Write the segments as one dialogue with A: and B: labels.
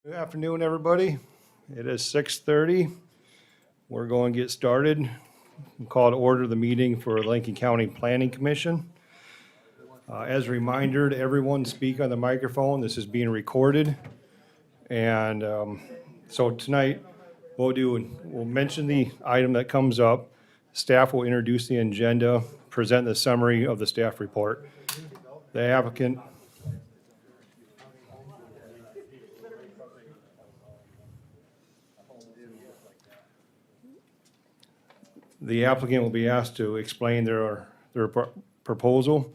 A: Good afternoon, everybody. It is 6:30. We're going to get started. We'll call to order the meeting for Lincoln County Planning Commission. As a reminder to everyone, speak on the microphone. This is being recorded. And so tonight, we'll mention the item that comes up. Staff will introduce the agenda, present the summary of the staff report. The applicant will be asked to explain their proposal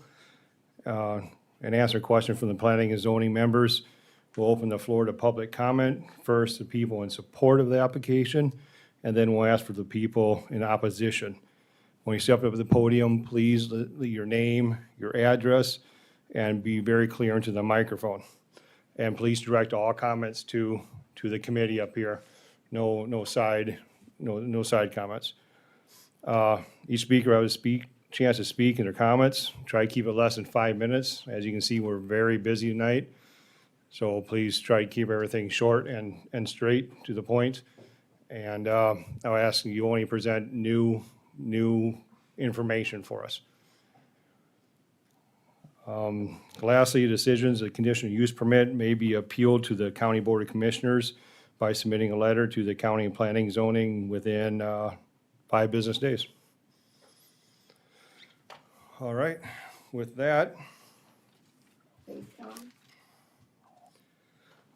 A: and answer questions from the planning and zoning members. We'll open the floor to public comment. First, the people in support of the application, and then we'll ask for the people in opposition. When you step up to the podium, please leave your name, your address, and be very clear into the microphone. And please direct all comments to the committee up here. No side comments. Each speaker will have a chance to speak in their comments. Try to keep it less than 5 minutes. As you can see, we're very busy tonight. So please try to keep everything short and straight to the point. And I'll ask you only present new information for us. Lastly, decisions of conditional use permit may be appealed to the County Board of Commissioners by submitting a letter to the County Planning Zoning within 5 business days. All right, with that,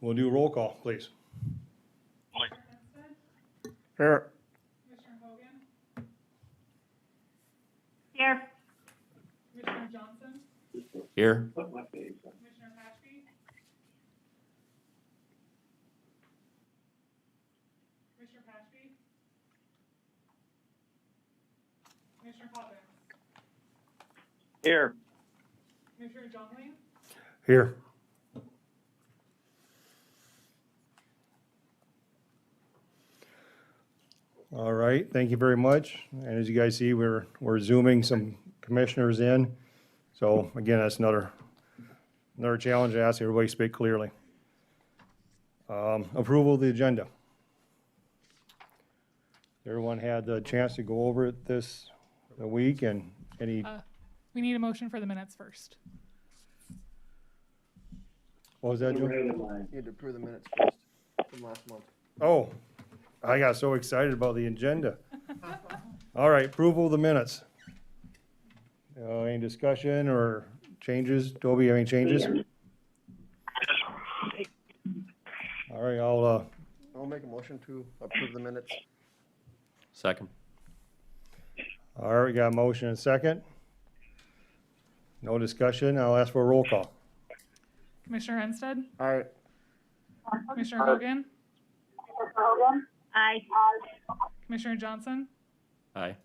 A: we'll do a roll call, please.
B: Here.
C: Commissioner Hogan?
D: Here.
C: Commissioner Johnson?
B: Here.
C: Commissioner Patchby? Commissioner Patchby? Commissioner Poppins?
B: Here.
C: Commissioner Jungling?
A: Here. All right, thank you very much. And as you guys see, we're zooming some commissioners in. So again, that's another challenge to ask everybody to speak clearly. Approval of the agenda. Everyone had the chance to go over it this week, and any,
C: We need a motion for the minutes first.
A: what was that, Joe?
B: You had to approve the minutes first from last month.
A: Oh, I got so excited about the agenda. All right, approval of the minutes. Any discussion or changes? Toby, any changes? All right,
B: I'll make a motion to approve the minutes.
E: Second.
A: all right, we got a motion and a second. No discussion. I'll ask for a roll call.
C: Commissioner Ensted?
B: All right.
C: Commissioner Hogan?
D: Aye.
C: Commissioner Johnson?
E: Aye.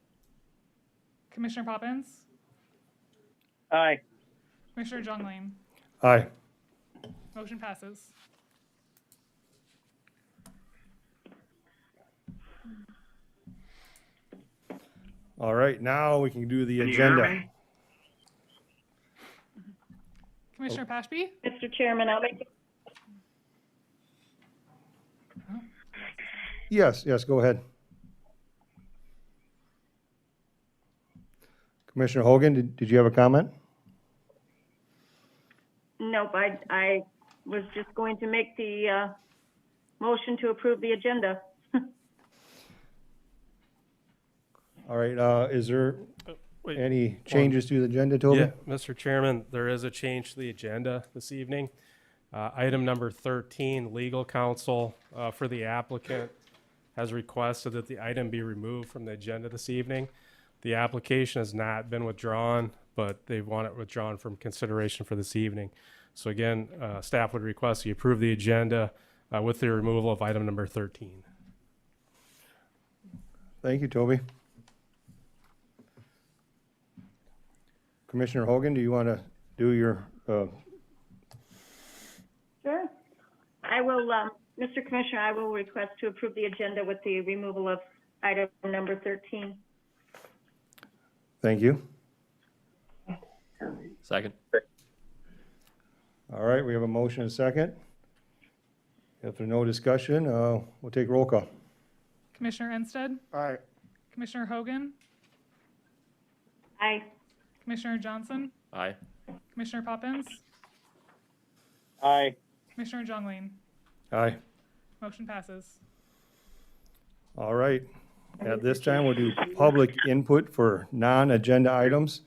C: Commissioner Poppins?
B: Aye.
C: Commissioner Jungling?
A: Aye.
C: Motion passes.
A: All right, now we can do the agenda.
C: Commissioner Patchby?
D: Mr. Chairman, I'll make,
A: Yes, go ahead. Commissioner Hogan, did you have a comment?
D: nope, I was just going to make the, motion to approve the agenda.
A: All right, is there any changes to the agenda, Toby?
F: Yeah, Mr. Chairman, there is a change to the agenda this evening. Item number 13, legal counsel for the applicant has requested that the item be removed from the agenda this evening. The application has not been withdrawn, but they want it withdrawn from consideration for this evening. So again, staff would request you approve the agenda with the removal of item number 13.
A: Thank you, Toby. Commissioner Hogan, do you want to do your,
D: Sure. I will, Mr. Commissioner, I will request to approve the agenda with the removal of item number 13.
A: thank you.
E: Second.
A: All right, we have a motion and a second. If there's no discussion, we'll take roll call.
C: Commissioner Ensted,
B: Aye.
C: Commissioner Hogan,
D: Aye.
C: Commissioner Johnson,
E: Aye.
C: Commissioner Poppins,
B: Aye.
C: Commissioner Jongling.
A: Aye.
C: Motion passes.
A: All right. At this time, we'll do public input for non-agenda items.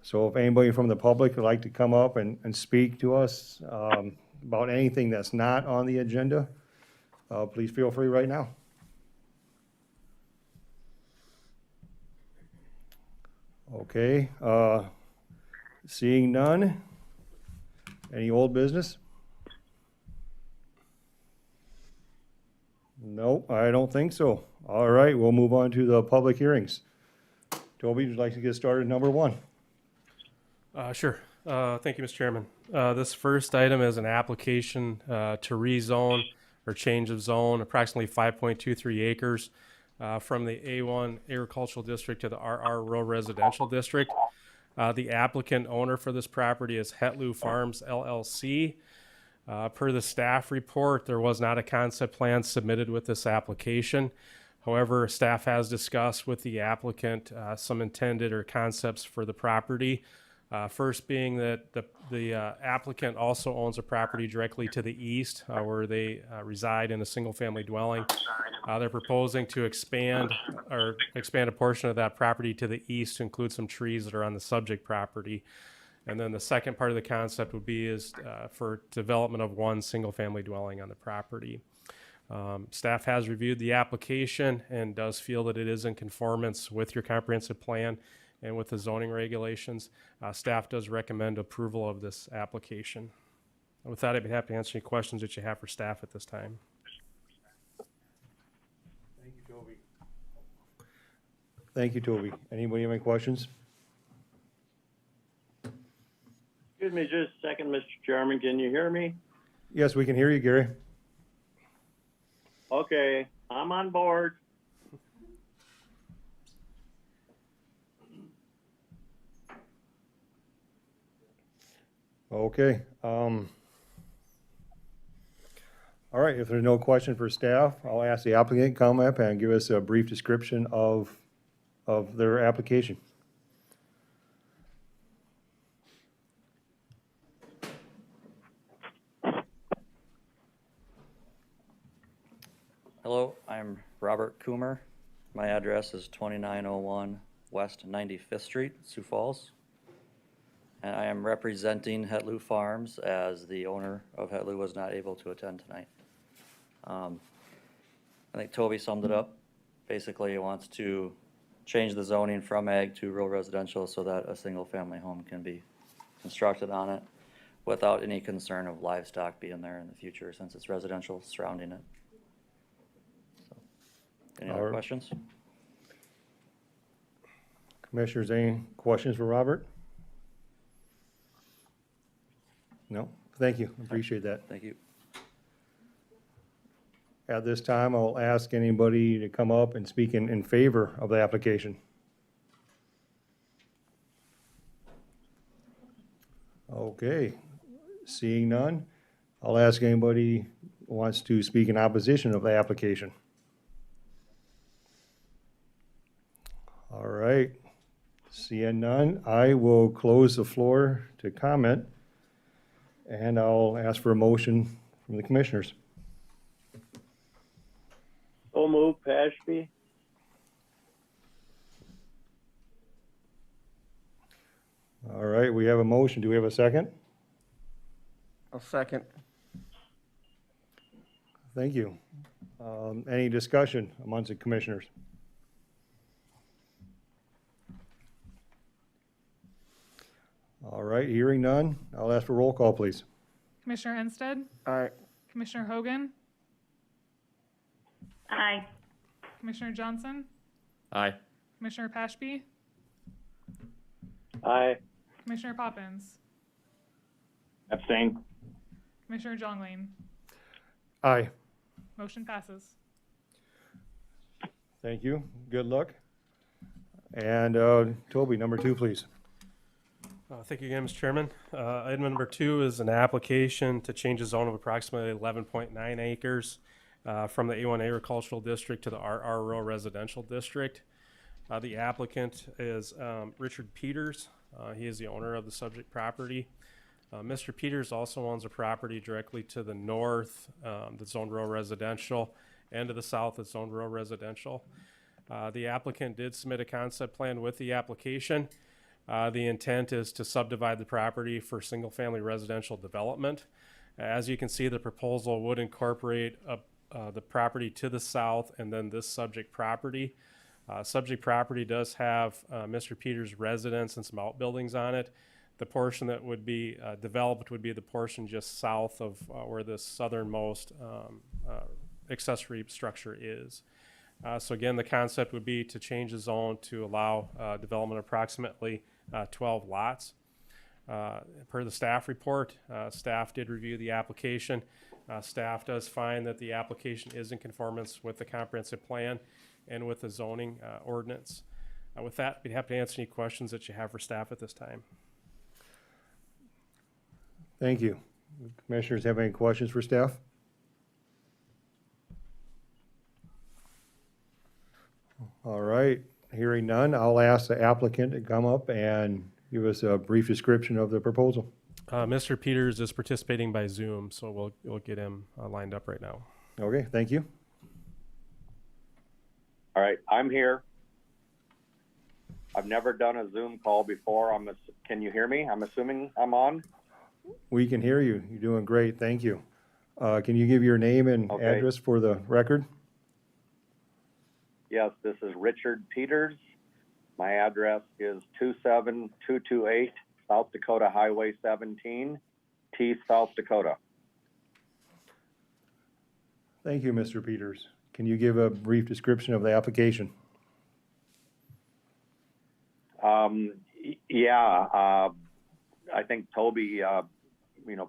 A: So if anybody from the public would like to come up and speak to us about anything that's not on the agenda, please feel free right now. Okay, seeing none. Any old business? Nope, I don't think so. All right, we'll move on to the public hearings. Toby, would you like to get started, number one?
F: Sure. Thank you, Mr. Chairman. This first item is an application to rezone or change of zone approximately 5.23 acres from the A1 agricultural district to the RR rural residential district. The applicant owner for this property is Hetloo Farms LLC. Per the staff report, there was not a concept plan submitted with this application. However, staff has discussed with the applicant some intended or concepts for the property. First being that the applicant also owns a property directly to the east where they reside in a single-family dwelling. They're proposing to expand a portion of that property to the east to include some trees that are on the subject property. And then the second part of the concept would be for development of one single-family dwelling on the property. Staff has reviewed the application and does feel that it is in conformance with your comprehensive plan and with the zoning regulations. Staff does recommend approval of this application. With that, I'd be happy to answer any questions that you have for staff at this time.
A: Thank you, Toby. Thank you, Toby. Anybody have any questions?
G: Excuse me just a second, Mr. Chairman. Can you hear me?
A: Yes, we can hear you, Gary.
G: Okay, I'm on board.
A: Okay. All right, if there's no question for staff, I'll ask the applicant to come up and give us a brief description of their application.
E: Hello, I'm Robert Coomer. My address is 2901 West 95th Street, Sioux Falls. And I am representing Hetloo Farms as the owner of Hetloo was not able to attend tonight. I think Toby summed it up. Basically, he wants to change the zoning from ag to rural residential so that a single-family home can be constructed on it without any concern of livestock being there in the future since it's residential surrounding it. So, any other
A: Alright.
E: questions?
A: Commissioners, any questions for Robert? No? Thank you. Appreciate that.
E: Thank you.
A: At this time, I'll ask anybody to come up and speak in favor of the application. Okay, seeing none, I'll ask anybody who wants to speak in opposition of the application. All right, seeing none, I will close the floor to comment, and I'll ask for a motion from the commissioners.
G: So move, Pashby.
A: All right, we have a motion. Do we have a second?
B: I'll second.
A: Thank you. Any discussion amongst the commissioners? All right, hearing none, I'll ask for roll call, please.
C: Commissioner Ensted,
B: Aye.
C: Commissioner Hogan,
D: Aye.
C: Commissioner Johnson,
E: Aye.
C: Commissioner Pashby,
G: Aye.
C: Commissioner Poppins,
G: Abstain.
C: Commissioner Jongling.
A: Aye.
C: Motion passes.
A: Thank you. Good luck. And Toby, number 2, please.
F: Thank you again, Mr. Chairman. Item number 2 is an application to change the zone of approximately 11.9 acres from the A1 agricultural district to the RR rural residential district. The applicant is Richard Peters. He is the owner of the subject property. Mr. Peters also owns a property directly to the north that's zoned rural residential, and to the south that's zoned rural residential. The applicant did submit a concept plan with the application. The intent is to subdivide the property for single-family residential development. As you can see, the proposal would incorporate the property to the south and then this subject property. Subject property does have Mr. Peters' residence and some outbuildings on it. The portion that would be developed would be the portion just south of where the southernmost accessory structure is. So again, the concept would be to change the zone to allow development of approximately 12 lots. Per the staff report, staff did review the application. Staff does find that the application is in conformance with the comprehensive plan and with the zoning ordinance. With that, we'd happy to answer any questions that you have for staff at this time.
A: Thank you. Commissioners have any questions for staff? All right, hearing none, I'll ask the applicant to come up and give us a brief description of the proposal.
F: Mr. Peters is participating by Zoom, so we'll get him lined up right now.
A: Okay, thank you.
H: All right, I'm here. I've never done a Zoom call before. Can you hear me? I'm assuming I'm on.
A: We can hear you. You're doing great, thank you. Can you give your name and
H: Okay.
A: address for the record?
H: Yes, this is Richard Peters. My address is 27228 South Dakota Highway 17, T, South Dakota.
A: Thank you, Mr. Peters. Can you give a brief description of the application?
H: I think Toby,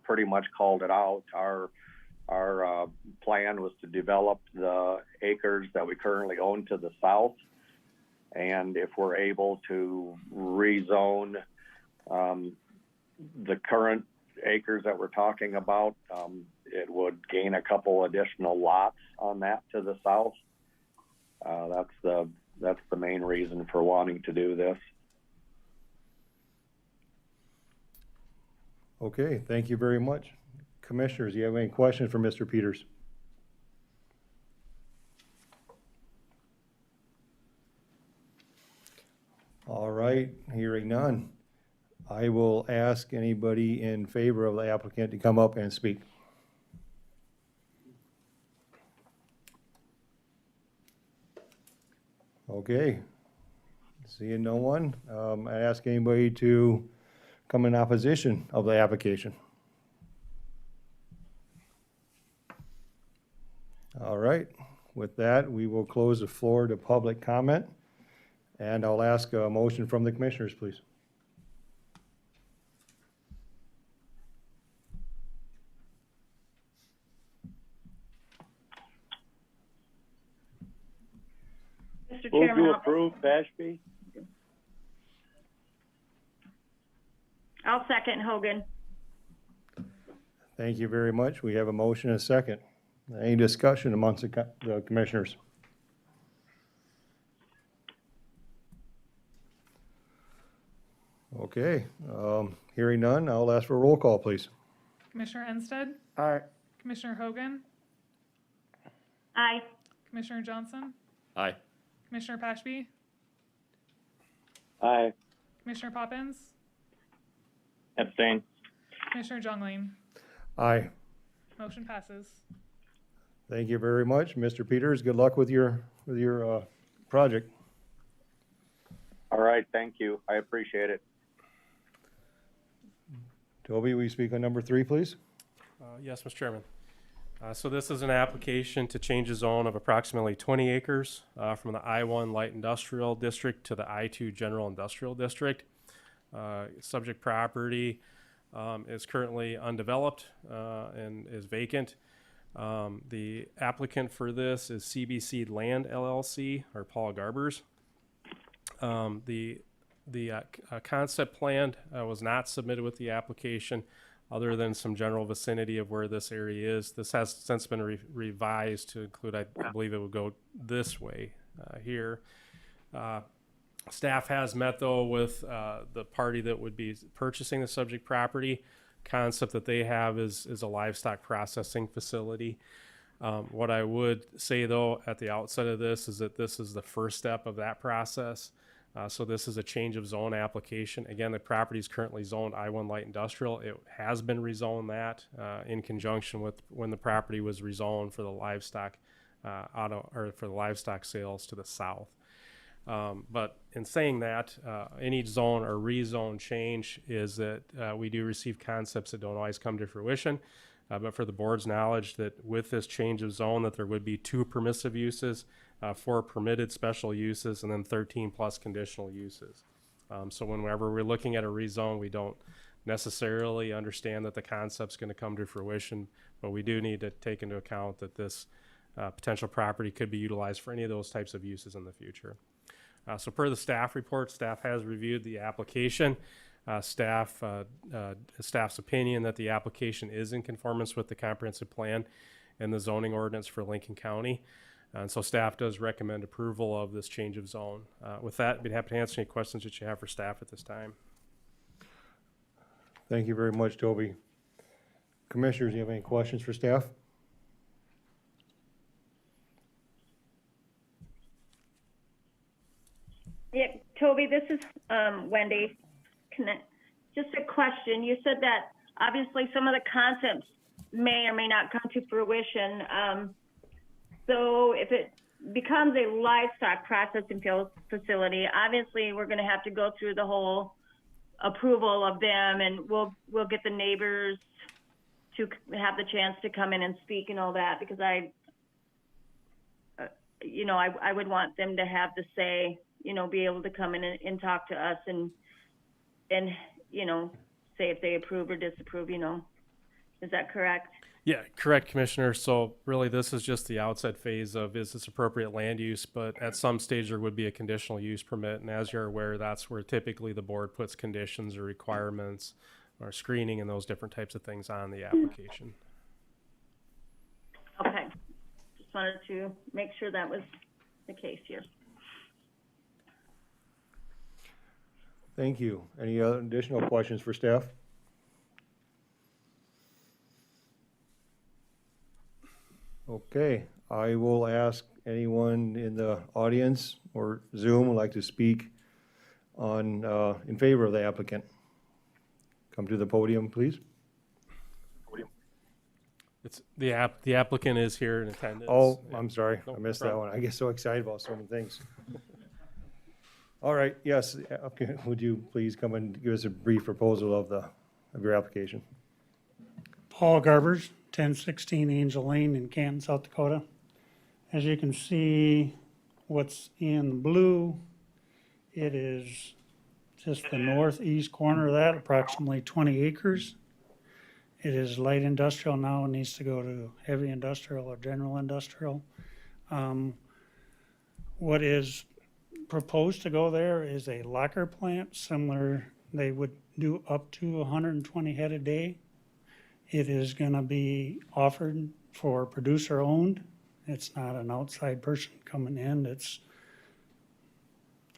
H: pretty much called it out. Our plan was to develop the acres that we currently own to the south. And if we're able to rezone the current acres that we're talking about, it would gain a couple additional lots on that to the south. That's the main reason for wanting to do this.
A: Okay, thank you very much. Commissioners, do you have any questions for Mr. Peters? All right, hearing none. I will ask anybody in favor of the applicant to come up and speak. Okay, seeing no one, I ask anybody to come in opposition of the application. All right, with that, we will close the floor to public comment, and I'll ask a motion from the commissioners, please.
D: Mr.
G: Move
D: Chairman,
G: to approve, Pashby.
D: I'll second Hogan.
A: Thank you very much. We have a motion and a second. Any discussion amongst the commissioners? Okay, hearing none, I'll ask for a roll call, please.
C: Commissioner Ensted,
B: Aye.
C: Commissioner Hogan,
D: Aye.
C: Commissioner Johnson,
E: Aye.
C: Commissioner Pashby,
G: Aye.
C: Commissioner Poppins,
G: Abstain.
C: Commissioner Jongling.
A: Aye.
C: Motion passes.
A: Thank you very much. Mr. Peters, good luck with your project.
H: All right, thank you. I appreciate it.
A: Toby, will you speak on number 3, please?
F: Yes, Mr. Chairman. So this is an application to change a zone of approximately 20 acres from the I-1 Light Industrial District to the I-2 General Industrial District. Subject property is currently undeveloped and is vacant. The applicant for this is CBC Land LLC, or Paul Garbers. The concept plan was not submitted with the application, other than some general vicinity of where this area is. This has since been revised to include, I believe it would go this way here. Staff has met, though, with the party that would be purchasing the subject property. Concept that they have is a livestock processing facility. What I would say, though, at the outset of this is that this is the first step of that process. So this is a change of zone application. Again, the property is currently zoned I-1 light industrial. It has been rezoned that in conjunction with when the property was rezoned for the livestock for the livestock sales to the south. But in saying that, any zone or rezone change is that we do receive concepts that don't always come to fruition. But for the board's knowledge, that with this change of zone, that there would be 2 permissive uses, 4 permitted special uses, and then 13 plus conditional uses. So whenever we're looking at a rezone, we don't necessarily understand that the concept's going to come to fruition, but we do need to take into account that this potential property could be utilized for any of those types of uses in the future. So per the staff report, staff has reviewed the application. Staff's opinion that the application is in conformance with the comprehensive plan and the zoning ordinance for Lincoln County. And so staff does recommend approval of this change of zone. With that, I'd be happy to answer any questions that you have for staff at this time.
A: Thank you very much, Toby. Commissioners, do you have any questions for staff?
D: Yeah, Toby, this is Wendy. Just a question. You said that obviously some of the concepts may or may not come to fruition. So if it becomes a livestock processing facility, obviously we're going to have to go through the whole approval of them, and we'll get the neighbors to have the chance to come in and speak and all that, because I would want them to have the say, be able to come in and talk to us and say if they approve or disapprove, Is that correct?
F: Yeah, correct, Commissioner. So really this is just the outset phase of is this appropriate land use, but at some stage there would be a conditional use permit. And as you're aware, that's where typically the board puts conditions or requirements or screening and those different types of things on the application.
D: Okay. Just wanted to make sure that was the case here.
A: Thank you. Any other additional questions for staff? Okay, I will ask anyone in the audience or Zoom would like to speak on in favor of the applicant. Come to the podium, please.
F: It's the applicant is here in attendance.
A: Oh,
F: Yeah.
A: I'm sorry,
F: No
A: I missed that
F: problem.
A: one. I get so excited about so many things. All right, yes, okay, would you please come and give us a brief proposal of your application?
I: Paul Garbers, 1016 Angel Lane in Canton, South Dakota. As you can see, what's in blue, it is just the northeast corner of that, approximately 20 acres. It is light industrial now, it needs to go to heavy industrial or general industrial. What is proposed to go there is a locker plant, similar, they would do up to 120 head a day. It is gonna be offered for producer owned. It's not an outside person coming in, it's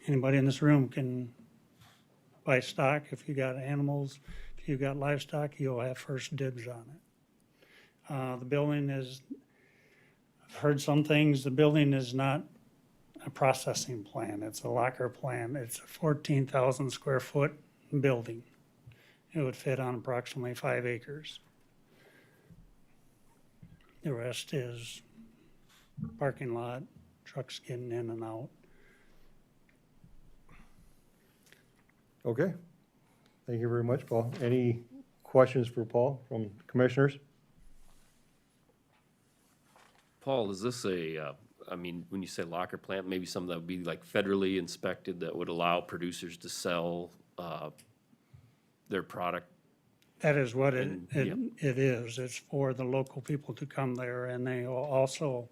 I: anybody in this room can buy stock. If you got animals, if you got livestock, you'll have first dibs on it. The building is, I've heard some things, the building is not a processing plant, it's a locker plant. It's a 14,000 square foot building. It would fit on approximately 5 acres. The rest is parking lot, trucks getting in and out.
A: Okay, thank you very much, Paul. Any questions for Paul from commissioners?
J: Paul, is this when you say locker plant, maybe something that would be like federally inspected that would allow producers to sell their product?
I: That is what it
J: Yep.
I: is. It's for the local people to come there, and they will also,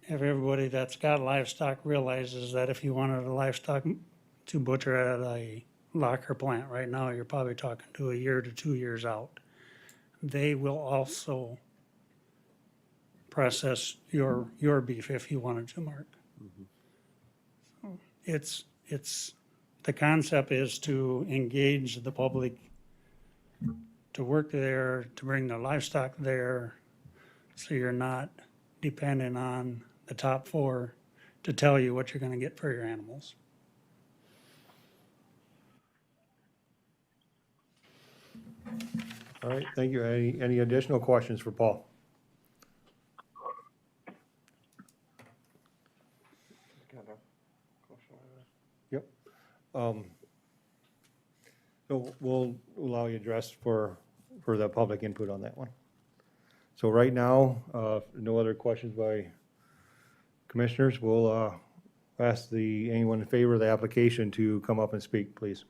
I: everybody that's got livestock realizes that if you wanted a livestock to butcher at a locker plant right now, you're probably talking to a year to 2 years out. They will also process your beef if you wanted to, Mark. So it's, the concept is to engage the public to work there, to bring the livestock there, so you're not dependent on the top four to tell you what you're gonna get for your animals.
A: All right, thank you. Any additional questions for Paul? Yep. So we'll allow you address for the public input on that one. So right now, no other questions by commissioners. We'll ask anyone in favor of the application to come up and speak, please.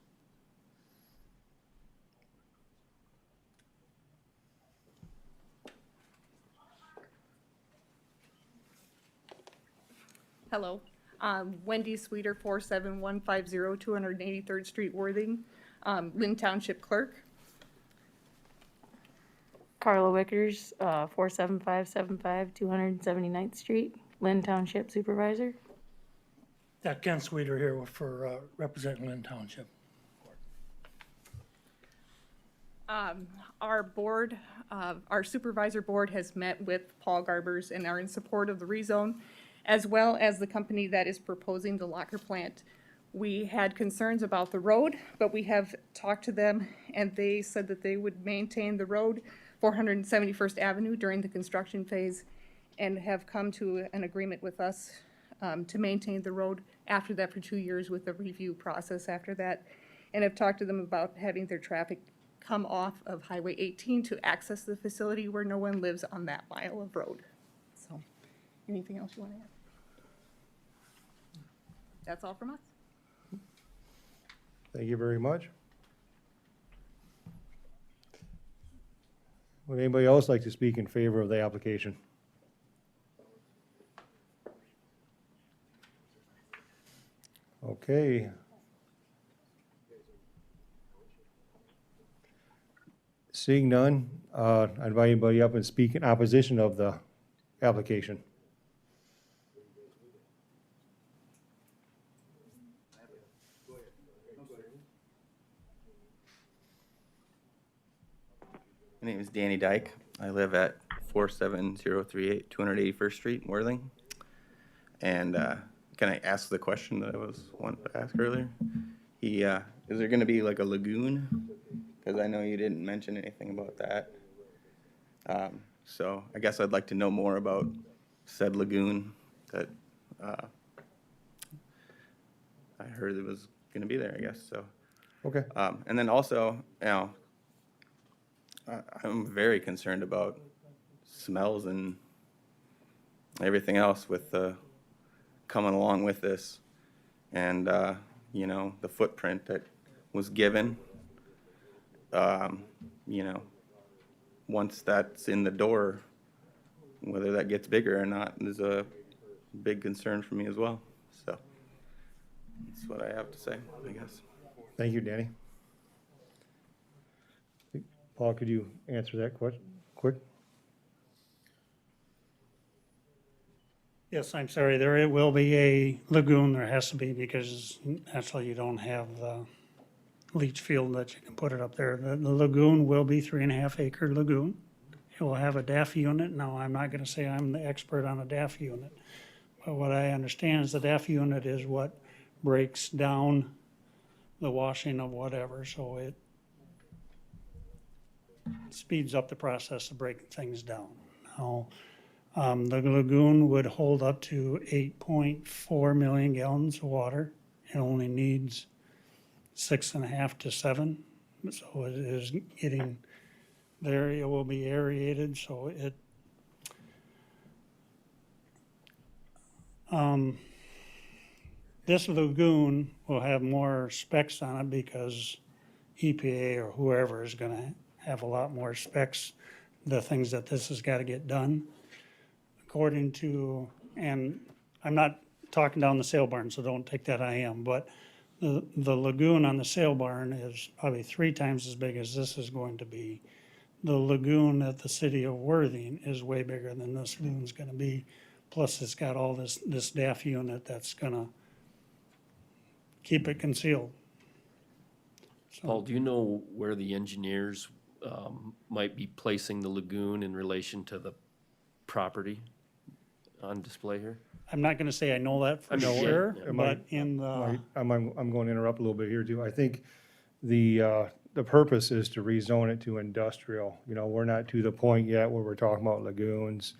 K: Hello, Wendy Sweeter, 47150 283rd Street, Worthing, Lynn Township Clerk.
L: Carla Wickers, 47575 279th Street, Lynn Township Supervisor.
I: Yeah, Ken Sweeter here for representing Lynn Township.
K: Our board, our supervisor board has met with Paul Garbers and are in support of the rezone, as well as the company that is proposing the locker plant. We had concerns about the road, but we have talked to them and they said that they would maintain the road 471st Avenue during the construction phase and have come to an agreement with us to maintain the road after that for 2 years with a review process after that. And have talked to them about having their traffic come off of Highway 18 to access the facility where no one lives on that mile of road. So, anything else you want to add? That's all from us.
A: Thank you very much. Would anybody else like to speak in favor of the application? Okay. Seeing none, I invite anybody up and speak in opposition of the application.
M: My name is Danny Dyke. I live at 47038 281st Street in Worthing. And can I ask the question that I was wanting to ask earlier? Is there going to be like a lagoon? Because I know you didn't mention anything about that. So I guess I'd like to know more about said lagoon that I heard it was going to be there, I guess. So.
A: Okay.
M: And then also, I'm very concerned about smells and everything else with coming along with this, and the footprint that was given. Once that's in the door, whether that gets bigger or not is a big concern for me as well. So that's what I have to say, I guess.
A: Thank you, Danny. Paul, could you answer that question quick?
I: Yes, I'm sorry, there will be a lagoon, there has to be, because naturally you don't have the leach field that you can put it up there. The lagoon will be 3.5 acre lagoon. It will have a DAF unit. Now, I'm not gonna say I'm the expert on a DAF unit, but what I understand is the DAF unit is what breaks down the washing of whatever, so it speeds up the process of breaking things down. Now, the lagoon would hold up to 8.4 million gallons of water. It only needs 6.5 to 7, so it is getting, the area will be aerated, so it, this lagoon will have more specs on it because EPA or whoever is gonna have a lot more specs, the things that this has gotta get done. According to, and I'm not talking down the sale barn, so don't take that I am, but The lagoon on the sail barn is probably 3 times as big as this is going to be. The lagoon at the city of Worthing is way bigger than this lagoon's gonna be. Plus, it's got all this DAF unit that's gonna keep it concealed.
J: Paul, do you know where the engineers might be placing the lagoon in relation to the property on display here?
I: I'm not gonna say I know that for
J: I know,
I: sure,
J: yeah.
I: but in the,
A: I'm going to interrupt a little bit here too. I think the purpose is to rezone it to industrial. You know, we're not to the point yet where we're talking about lagoons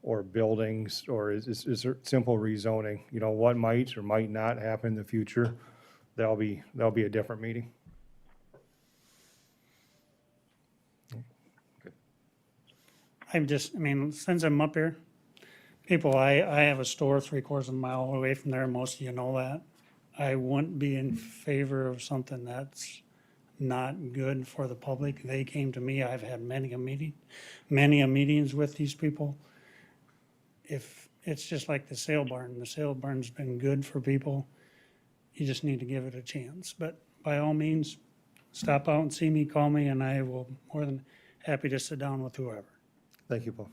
A: or buildings, or is there simple rezoning? You know, what might or might not happen in the future, that'll be a different meeting.
I: I mean, since I'm up here, people, I have a store 3/4 of a mile away from there, most of you know that. I wouldn't be in favor of something that's not good for the public. They came to me, I've had many a meetings with these people. If, it's just like the sail barn's been good for people. You just need to give it a chance, but by all means, stop out and see me, call me, and I will more than happy to sit down with whoever.
A: Thank you, Paul.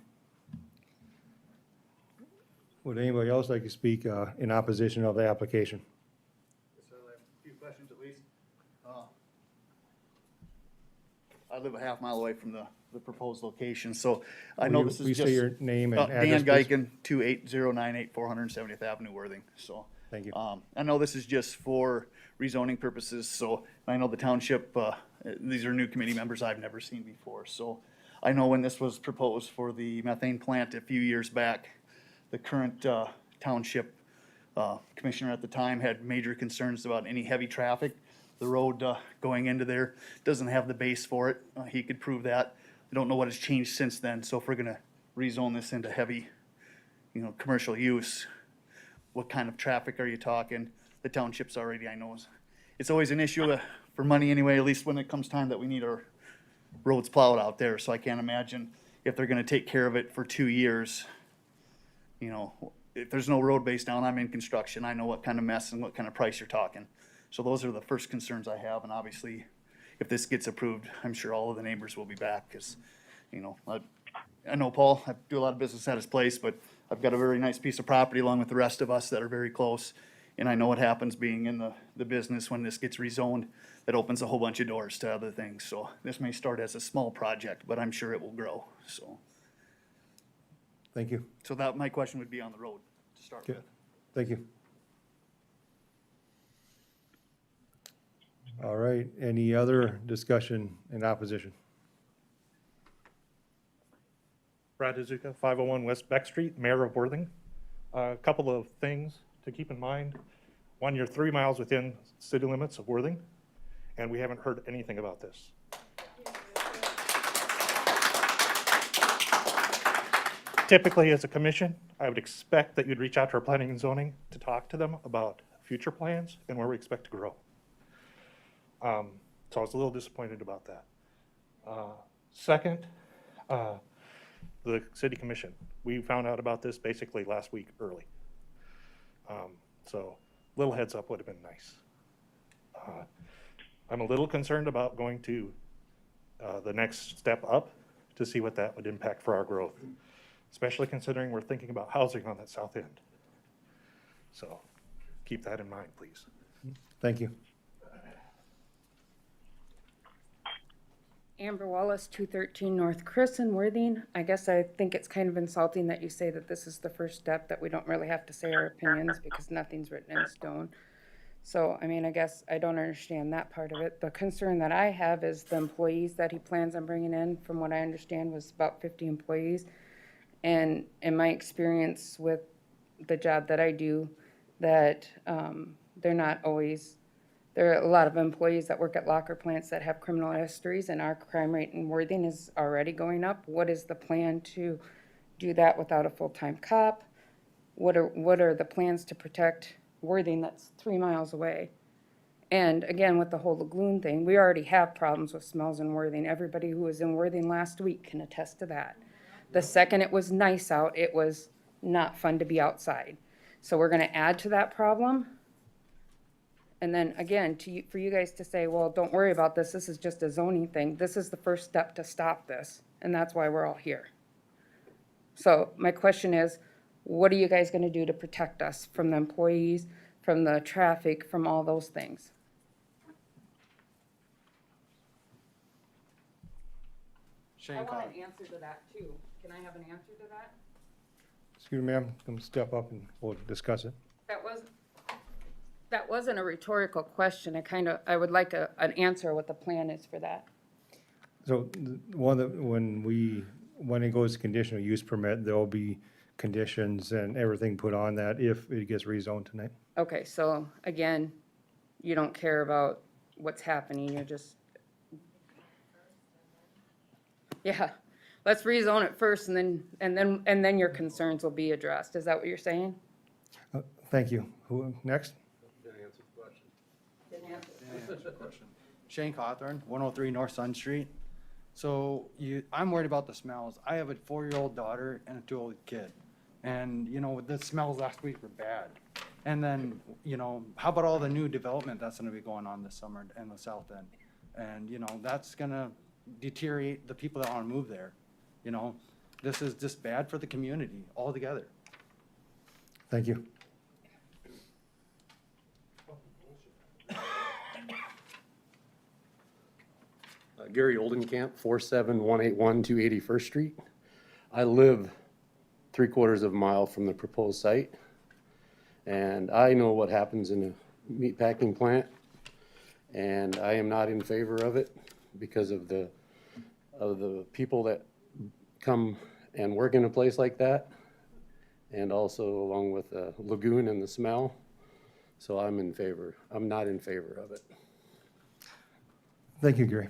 A: Would anybody else like to speak in opposition of the application?
N: So I have a few questions at least. I live a half mile away from the proposed location, so I know this is
A: Please
N: just.
A: say your name and address,
N: Dan
A: please.
N: Geiken, 28098 470th Avenue, Worthing, so.
A: Thank you.
N: I know this is just for rezoning purposes, so I know the township, these are new committee members I've never seen before, so I know when this was proposed for the methane plant a few years back, the current township commissioner at the time had major concerns about any heavy traffic. The road going into there doesn't have the base for it. He could prove that. I don't know what has changed since then, so if we're gonna rezone this into heavy, commercial use, what kind of traffic are you talking? The township's already, I know, it's always an issue for money anyway, at least when it comes time that we need our roads plowed out there, so I can't imagine if they're gonna take care of it for 2 years. If there's no road base down, I'm in construction, I know what kind of mess and what kind of price you're talking. So those are the first concerns I have, and obviously, if this gets approved, I'm sure all of the neighbors will be back, because, I know Paul, I do a lot of business at his place, but I've got a very nice piece of property along with the rest of us that are very close, and I know what happens being in the business when this gets rezoned, that opens a whole bunch of doors to other things, so this may start as a small project, but I'm sure it will grow, so.
A: Thank you.
N: So that, my question would be on the road to start
A: Okay.
N: with.
A: Thank you. All right, any other discussion in opposition?
O: Brad Izuka, 501 West Beck Street, Mayor of Worthing. A couple of things to keep in mind. One, you're 3 miles within city limits of Worthing, and we haven't heard anything about this. Typically, as a commission, I would expect that you'd reach out to our planning and zoning to talk to them about future plans and where we expect to grow. So I was a little disappointed about that. Second, the city commission. We found out about this basically last week early. So a little heads up would have been nice. I'm a little concerned about going to the next step up to see what that would impact for our growth, especially considering we're thinking about housing on that south end. So keep that in mind, please.
A: Thank you.
P: Amber Wallace, 213 North Chris in Worthing. I guess I think it's kind of insulting that you say that this is the first step, that we don't really have to say our opinions because nothing's written in stone. So, I mean, I guess I don't understand that part of it. The concern that I have is the employees that he plans on bringing in, from what I understand, was about 50 employees. And in my experience with the job that I do, that they're not always, there are a lot of employees that work at locker plants that have criminal histories, and our crime rate in Worthing is already going up. What is the plan to do that without a full-time cop? What are the plans to protect Worthing that's 3 miles away? And again, with the whole lagoon thing, we already have problems with smells in Worthing. Everybody who was in Worthing last week can attest to that. The second it was nice out, it was not fun to be outside. So we're gonna add to that problem. And then again, for you guys to say, well, don't worry about this, this is just a zoning thing, this is the first step to stop this, and that's why we're all here. So my question is, what are you guys gonna do to protect us from the employees, from the traffic, from all those things? I want an answer to that too. Can I have an answer to that?
A: Excuse me, ma'am, come step up and we'll discuss it.
P: That wasn't a rhetorical question. I would like an answer what the plan is for that.
A: So when it goes to conditional use permit, there'll be conditions and everything put on that if it gets rezoned tonight.
P: Okay, so again, you don't care about what's happening, you're just. Yeah, let's rezone it first and then your concerns will be addressed. Is that what you're saying?
A: Thank you. Who, next?
Q: Shane Cawthorn, 103 North Sun Street. So I'm worried about the smells. I have a 4-year-old daughter and a 2-year-old kid. And, the smells last week were bad. And then, how about all the new development that's gonna be going on this summer in the south end? And, that's gonna deteriorate the people that wanna move there. This is just bad for the community altogether.
A: Thank you.
R: Gary Oldenkamp, 47181 281st Street. I live 3/4 of a mile from the proposed site, and I know what happens in a meatpacking plant, and I am not in favor of it because of the people that come and work in a place like that, and also along with the lagoon and the smell. So I'm not in favor of it.
A: Thank you, Gary.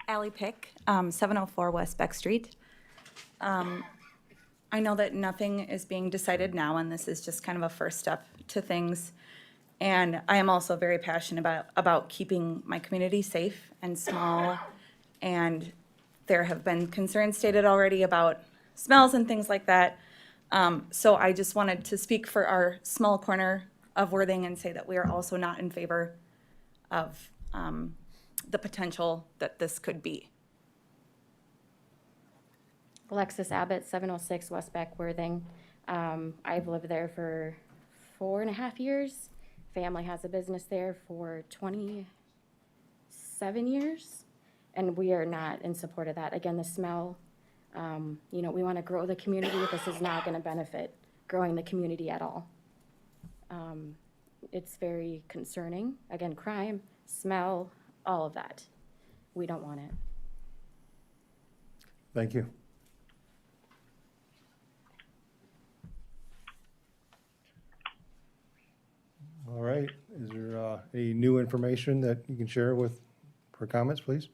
S: Allie Pick, 704 West Beck Street. I know that nothing is being decided now, and this is just kind of a first step to things. And I am also very passionate about keeping my community safe and small. And there have been concerns stated already about smells and things like that. So I just wanted to speak for our small corner of Worthing and say that we are also not in favor of the potential that this could be.
L: Alexis Abbott, 706 West Beck, Worthing. I've lived there for 4.5 years. Family has a business there for 27 years, and we are not in support of that. Again, the smell, we want to grow the community. This is not going to benefit growing the community at all. It's very concerning. Again, crime, smell, all of that. We don't want it.
A: Thank you. All right, is there any new information that you can share for comments, please?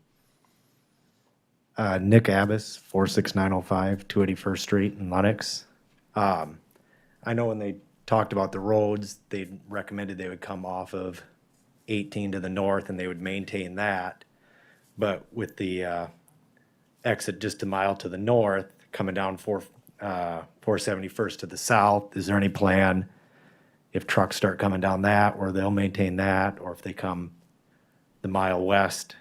T: Nick Abbas, 46905 281st Street in Lenox. I know when they talked about the roads, they recommended they would come off of 18 to the north and they would maintain that. But with the exit just a mile to the north, coming down 471st to the south, is there any plan if trucks start coming down that where they'll maintain that, or if they come the mile west,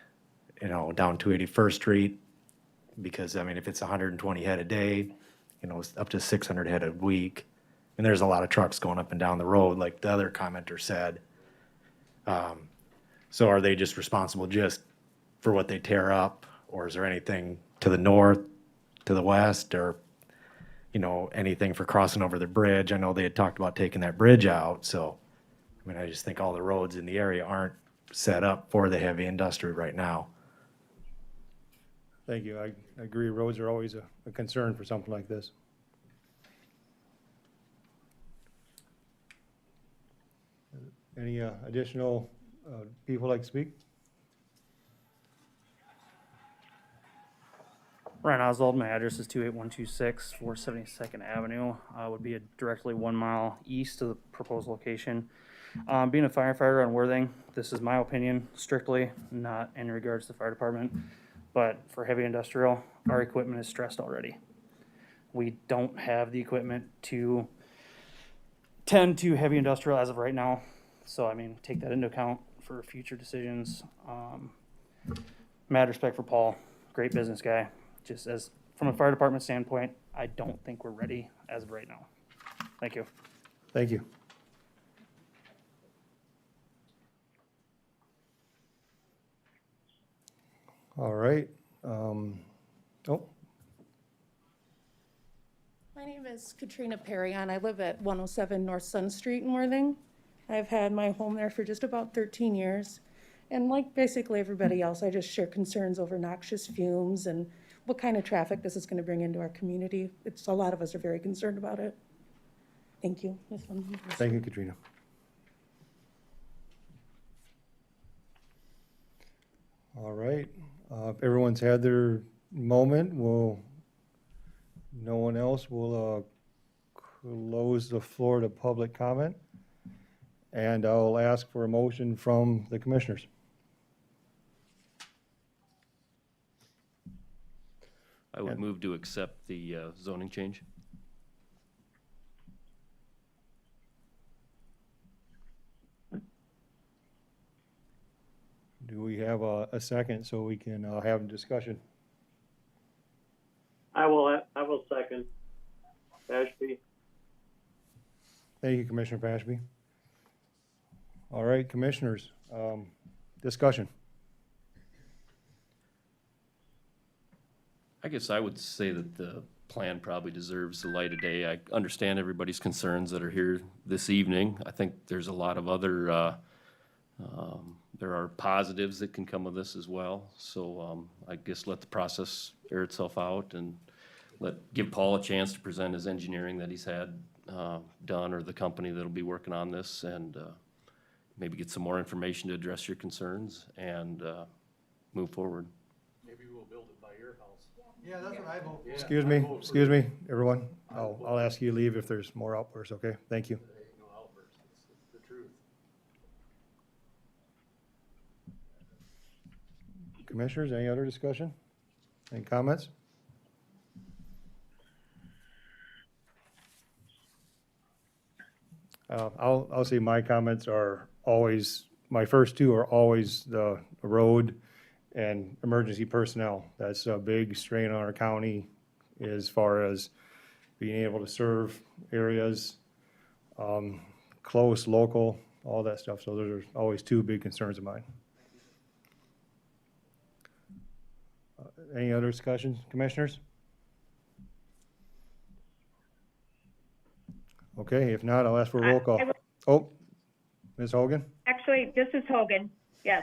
T: down 281st Street? Because, if it's 120 head a day, it's up to 600 head a week. And there's a lot of trucks going up and down the road, like the other commenter said. So are they just responsible just for what they tear up? Or is there anything to the north, to the west, or, anything for crossing over the bridge? I know they had talked about taking that bridge out. So, I just think all the roads in the area aren't set up for the heavy industry right now.
A: Thank you. I agree. Roads are always a concern for something like this. Any additional people like to speak?
U: Ryan Oswald, my address is 28126 472nd Avenue. Would be directly 1 mile east of the proposed location. Being a firefighter on Worthing, this is my opinion strictly, not in regards to the fire department. But for heavy industrial, our equipment is stressed already. We don't have the equipment to tend to heavy industrial as of right now. So, I mean, take that into account for future decisions. Mad respect for Paul, great business guy. Just as, from a fire department standpoint, I don't think we're ready as of right now. Thank you.
A: Thank you. All right. Oh,
B: My name is Katrina Perry, and I live at 107 North Sun Street in Worthing. I've had my home there for just about 13 years. And like basically everybody else, I just share concerns over noxious fumes and what kind of traffic this is going to bring into our community. A lot of us are very concerned about it. Thank you.
A: thank you, Katrina. All right. If everyone's had their moment, no one else will close the floor to public comment. And I'll ask for a motion from the commissioners.
J: I would move to accept the zoning change.
A: Do we have a second so we can have a discussion?
G: I will second. Ashby.
A: Thank you, Commissioner Pashby. All right, commissioners, discussion.
J: I guess I would say that the plan probably deserves the light of day. I understand everybody's concerns that are here this evening. I think there's a lot of other, there are positives that can come of this as well. So I guess let the process air itself out and give Paul a chance to present his engineering that he's had done, or the company that'll be working on this, and maybe get some more information to address your concerns and move forward.
R: Maybe we'll build it by your house.
Q: Yeah, that's what I vote for.
A: Excuse me, everyone. I'll ask you to leave if there's more outbursts, okay? Thank you.
R: No outbursts, it's the truth.
A: Commissioners, any other discussion? Any comments? I'll say my comments are always, my first two are always the road and emergency personnel. That's a big strain on our county as far as being able to serve areas, close, local, all that stuff. So those are always two big concerns of mine. Any other discussions, commissioners? Okay, if not, I'll ask for a roll call. Oh, Ms. Hogan?
D: Actually, this is Hogan, yes.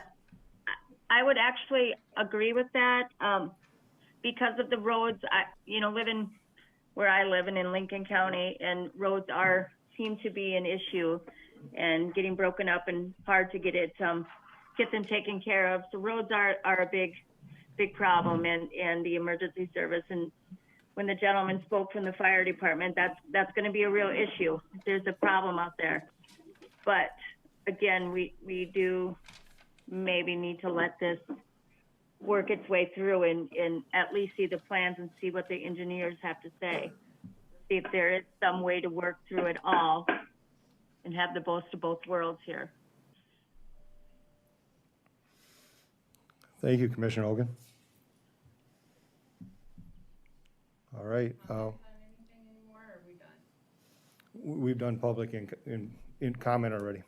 D: I would actually agree with that, because of the roads, living where I live and in Lincoln County, and roads seem to be an issue and getting broken up and hard to get them taken care of. So roads are a big problem, and the emergency service. And when the gentleman spoke from the fire department, that's going to be a real issue. There's a problem out there. But again, we do maybe need to let this work its way through and at least see the plans and see what the engineers have to say. See if there is some way to work through it all and have the best of both worlds here.
A: Thank you, Commissioner Hogan. All right. We've done public in comment already.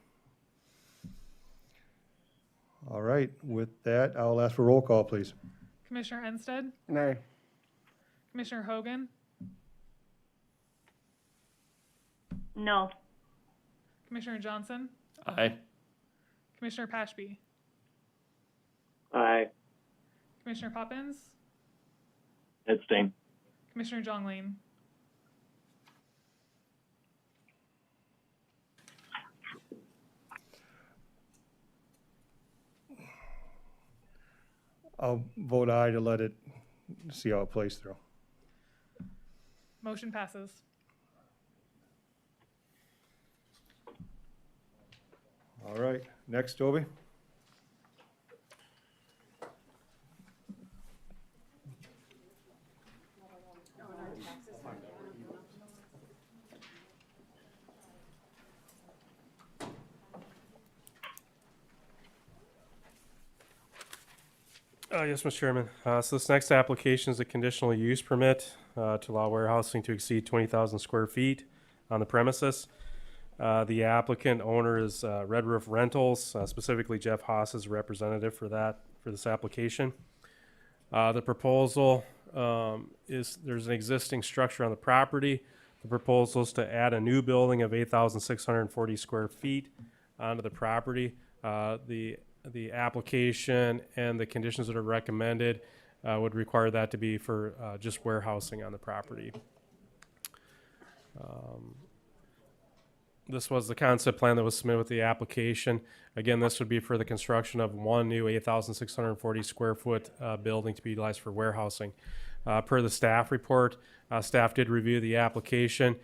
A: All right. With that, I'll ask for roll call, please.
C: Commissioner Ensted?
I: Nay.
C: Commissioner Hogan?
D: No.
C: Commissioner Johnson?
J: Aye.
C: Commissioner Pashby?
G: Aye.
C: Commissioner Poppins?
G: Abstain.
C: Commissioner Jongling?
A: I'll vote aye to let it, see how it plays through.
C: Motion passes.
A: All right. Next, Toby.
F: Yes, Mr. Chairman. So this next application is a conditional use permit to allow warehousing to exceed 20,000 square feet on the premises. The applicant owner is Red Roof Rentals, specifically Jeff Haas is a representative for this application. The proposal is there's an existing structure on the property. The proposal is to add a new building of 8,640 square feet onto the property. The application and the conditions that are recommended would require that to be for just warehousing on the property. This was the concept plan that was submitted with the application. Again, this would be for the construction of one new 8,640 square foot building to be utilized for warehousing. Per the staff report, staff did review the application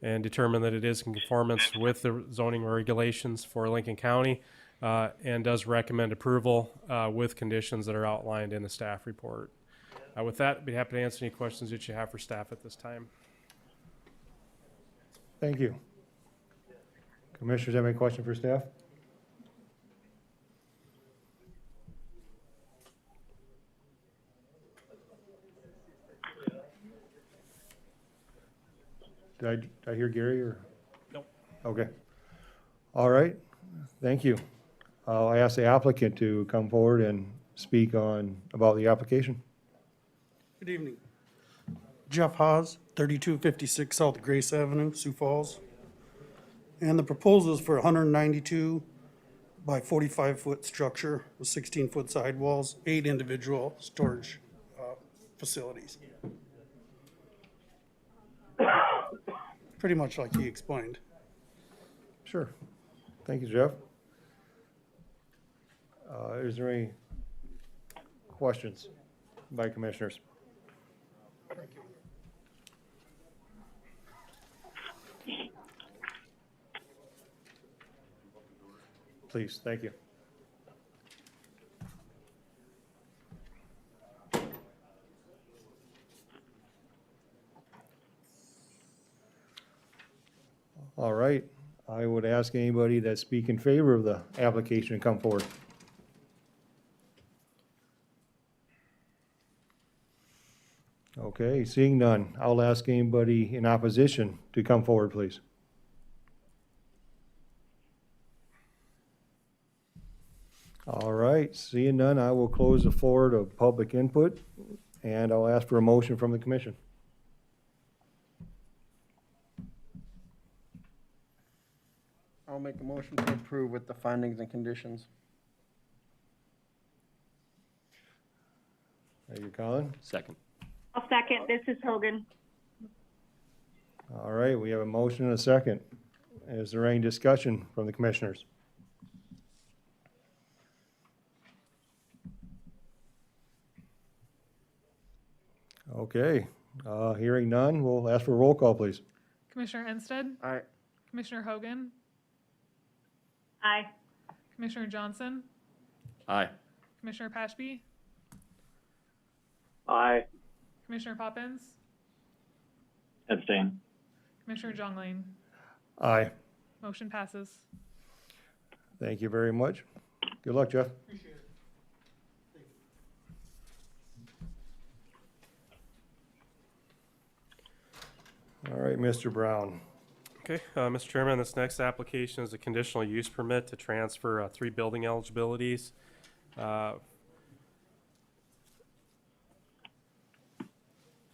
F: and determined that it is in conformance with the zoning regulations for Lincoln County and does recommend approval with conditions that are outlined in the staff report. With that, I'd be happy to answer any questions that you have for staff at this time.
A: Thank you. Commissioners have any question for staff? Did I hear Gary or?
F: Nope.
A: Okay. All right. Thank you. I ask the applicant to come forward and speak about the application.
E: Good evening. Jeff Haas, 3256 South Grace Avenue, Sioux Falls. And the proposal is for 192 by 45-foot structure with 16-foot sidewalls, 8 individual storage facilities. Pretty much like he explained.
A: Sure. Thank you, Jeff. Is there any questions by commissioners? Please, thank you. All right, I would ask anybody that speak in favor of the application to come forward. Okay, seeing none, I'll ask anybody in opposition to come forward, please. All right, seeing none, I will close the floor to public input, and I'll ask for a motion from the commission.
V: I'll make a motion to approve with the findings and conditions.
A: Thank you, Colin.
J: Second.
D: I'll second. This is Hogan.
A: All right, we have a motion and a second. Is there any discussion from the commissioners? Okay, hearing none, we'll ask for a roll call, please.
C: Commissioner Ensted?
V: Aye.
C: Commissioner Hogan?
D: Aye.
C: Commissioner Johnson?
J: Aye.
C: Commissioner Pashby?
G: Aye.
C: Commissioner Poppins?
G: Abstain.
C: Commissioner Jongling?
A: Aye.
C: Motion passes.
A: Thank you very much. Good luck, Jeff.
E: Appreciate it.
A: All right, Mr. Brown.
F: Okay, Mr. Chairman, this next application is a conditional use permit to transfer 3 building eligibilities.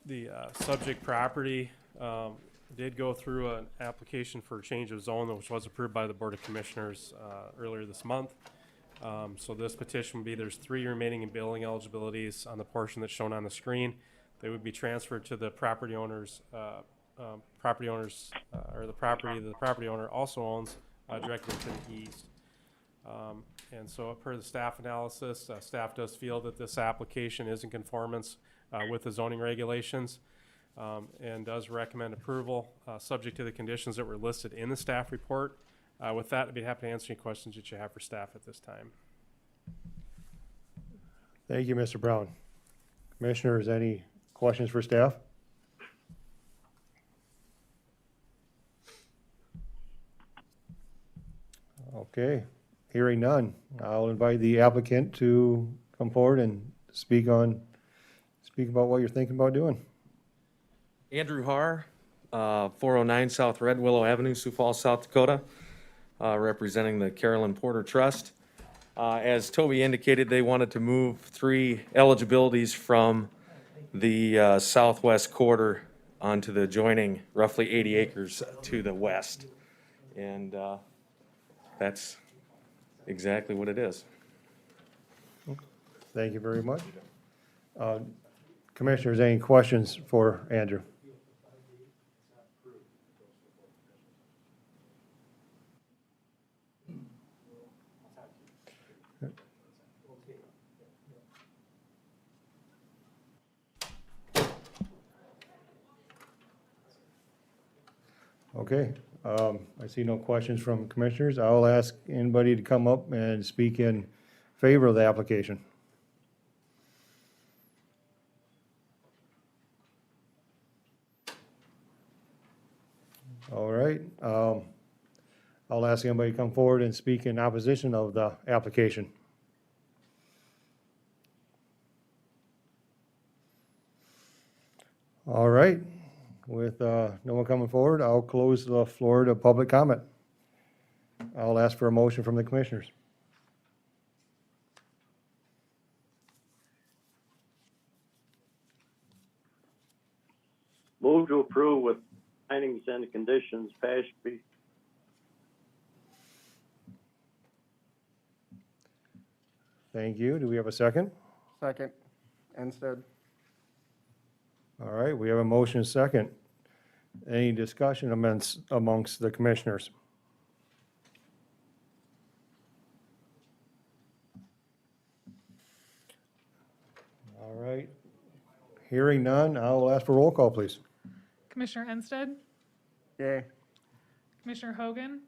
F: The subject property did go through an application for a change of zone, which was approved by the Board of Commissioners earlier this month. So this petition would be, there's 3 remaining building eligibilities on the portion that's shown on the screen. They would be transferred to the property owners, or the property the property owner also owns directly to the east. And so per the staff analysis, staff does feel that this application is in conformance with the zoning regulations and does recommend approval subject to the conditions that were listed in the staff report. With that, I'd be happy to answer any questions that you have for staff at this time.
A: Thank you, Mr. Brown. Commissioners, any questions for staff? Okay, hearing none, I'll invite the applicant to come forward and speak about what you're thinking about doing.
H: Andrew Har, 409 South Red Willow Avenue, Sioux Falls, South Dakota, representing the Carolyn Porter Trust. As Toby indicated, they wanted to move 3 eligibilities from the southwest quarter onto the adjoining roughly 80 acres to the west. And that's exactly what it is.
A: Thank you very much. Commissioners, any questions for Andrew? Okay, I see no questions from commissioners. I'll ask anybody to come up and speak in favor of the application. All right, I'll ask anybody to come forward and speak in opposition of the application. All right, with no one coming forward, I'll close the floor to public comment. I'll ask for a motion from the commissioners.
G: Move to approve with findings and conditions, Pashby.
A: Thank you. Do we have a second?
V: Second, Ensted.
A: All right, we have a motion and second. Any discussion amongst the commissioners? All right, hearing none, I will ask for roll call, please.
C: Commissioner Ensted,
V: Yay.
C: Commissioner Hogan,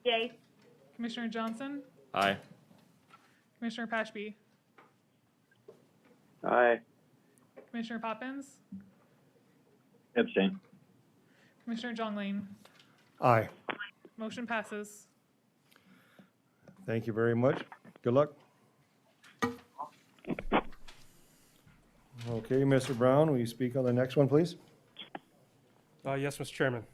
D: Yay.
C: Commissioner Johnson,
J: Aye.
C: Commissioner Pashby,
G: Aye.
C: Commissioner Poppins,
G: Abstain.
C: Commissioner Jongling.
A: Aye.
C: Motion passes.
A: Thank you very much. Good luck. Okay, Mr. Brown, will you speak on the next one, please?
F: Yes, Mr. Chairman.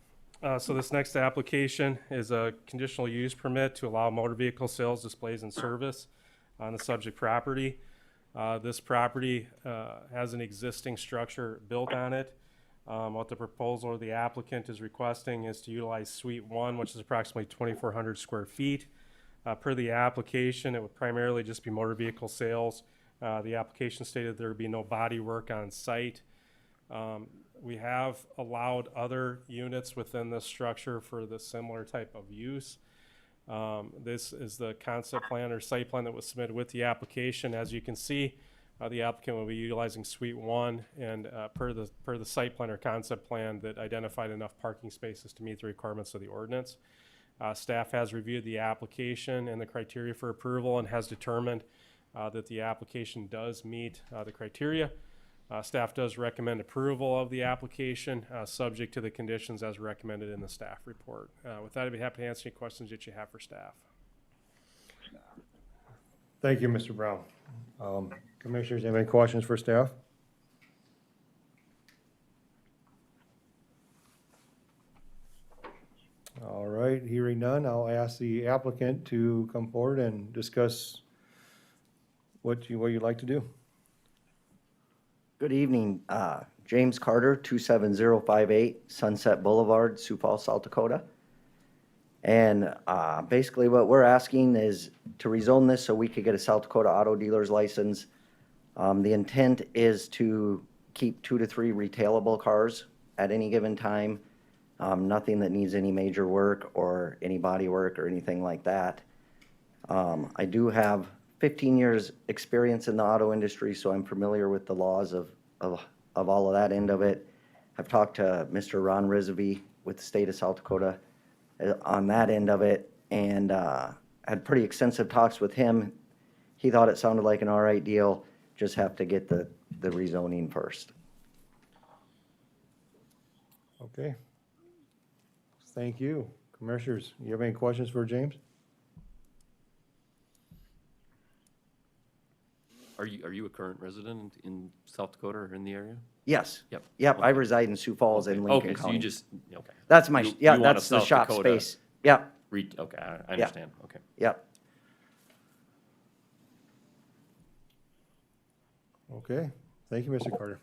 F: So this next application is a conditional use permit to allow motor vehicle sales, displays, and service on the subject property. This property has an existing structure built on it. What the proposal of the applicant is requesting is to utilize Suite 1, which is approximately 2,400 square feet. Per the application, it would primarily just be motor vehicle sales. The application stated there would be no body work on site. We have allowed other units within this structure for the similar type of use. This is the concept plan or site plan that was submitted with the application. As you can see, the applicant will be utilizing Suite 1 and per the site plan or concept plan that identified enough parking spaces to meet the requirements of the ordinance. Staff has reviewed the application and the criteria for approval and has determined that the application does meet the criteria. Staff does recommend approval of the application, subject to the conditions as recommended in the staff report. With that, I'd be happy to answer any questions that you have for staff.
A: Thank you, Mr. Brown. Commissioners, have any questions for staff? All right, hearing none, I'll ask the applicant to come forward and discuss what you'd like to do.
K: Good evening, James Carter, 27058 Sunset Boulevard, Sioux Falls, South Dakota. And basically what we're asking is to rezone this so we could get a South Dakota auto dealer's license. The intent is to keep 2 to 3 retailable cars at any given time. Nothing that needs any major work or any body work or anything like that. I do have 15 years experience in the auto industry, so I'm familiar with the laws of all of that end of it. I've talked to Mr. Ron Rizvi with the state of South Dakota on that end of it, and had pretty extensive talks with him. He thought it sounded like an all right deal, just have to get the rezoning first.
A: Okay. Thank you. Commissioners, you have any questions for James?
J: Are you a current resident in South Dakota or in the area?
K: Yes.
J: Yep.
K: Yep, I
J: Okay.
K: reside in Sioux Falls in Lincoln
J: Okay, so
K: County.
J: you just, okay.
K: That's my,
J: You-
K: yeah,
J: you want a
K: that's the
J: South
K: shop
J: Dakota
K: space. Yep,
J: Okay, I understand, okay.
K: yep.
A: Okay, thank you, Mr. Carter.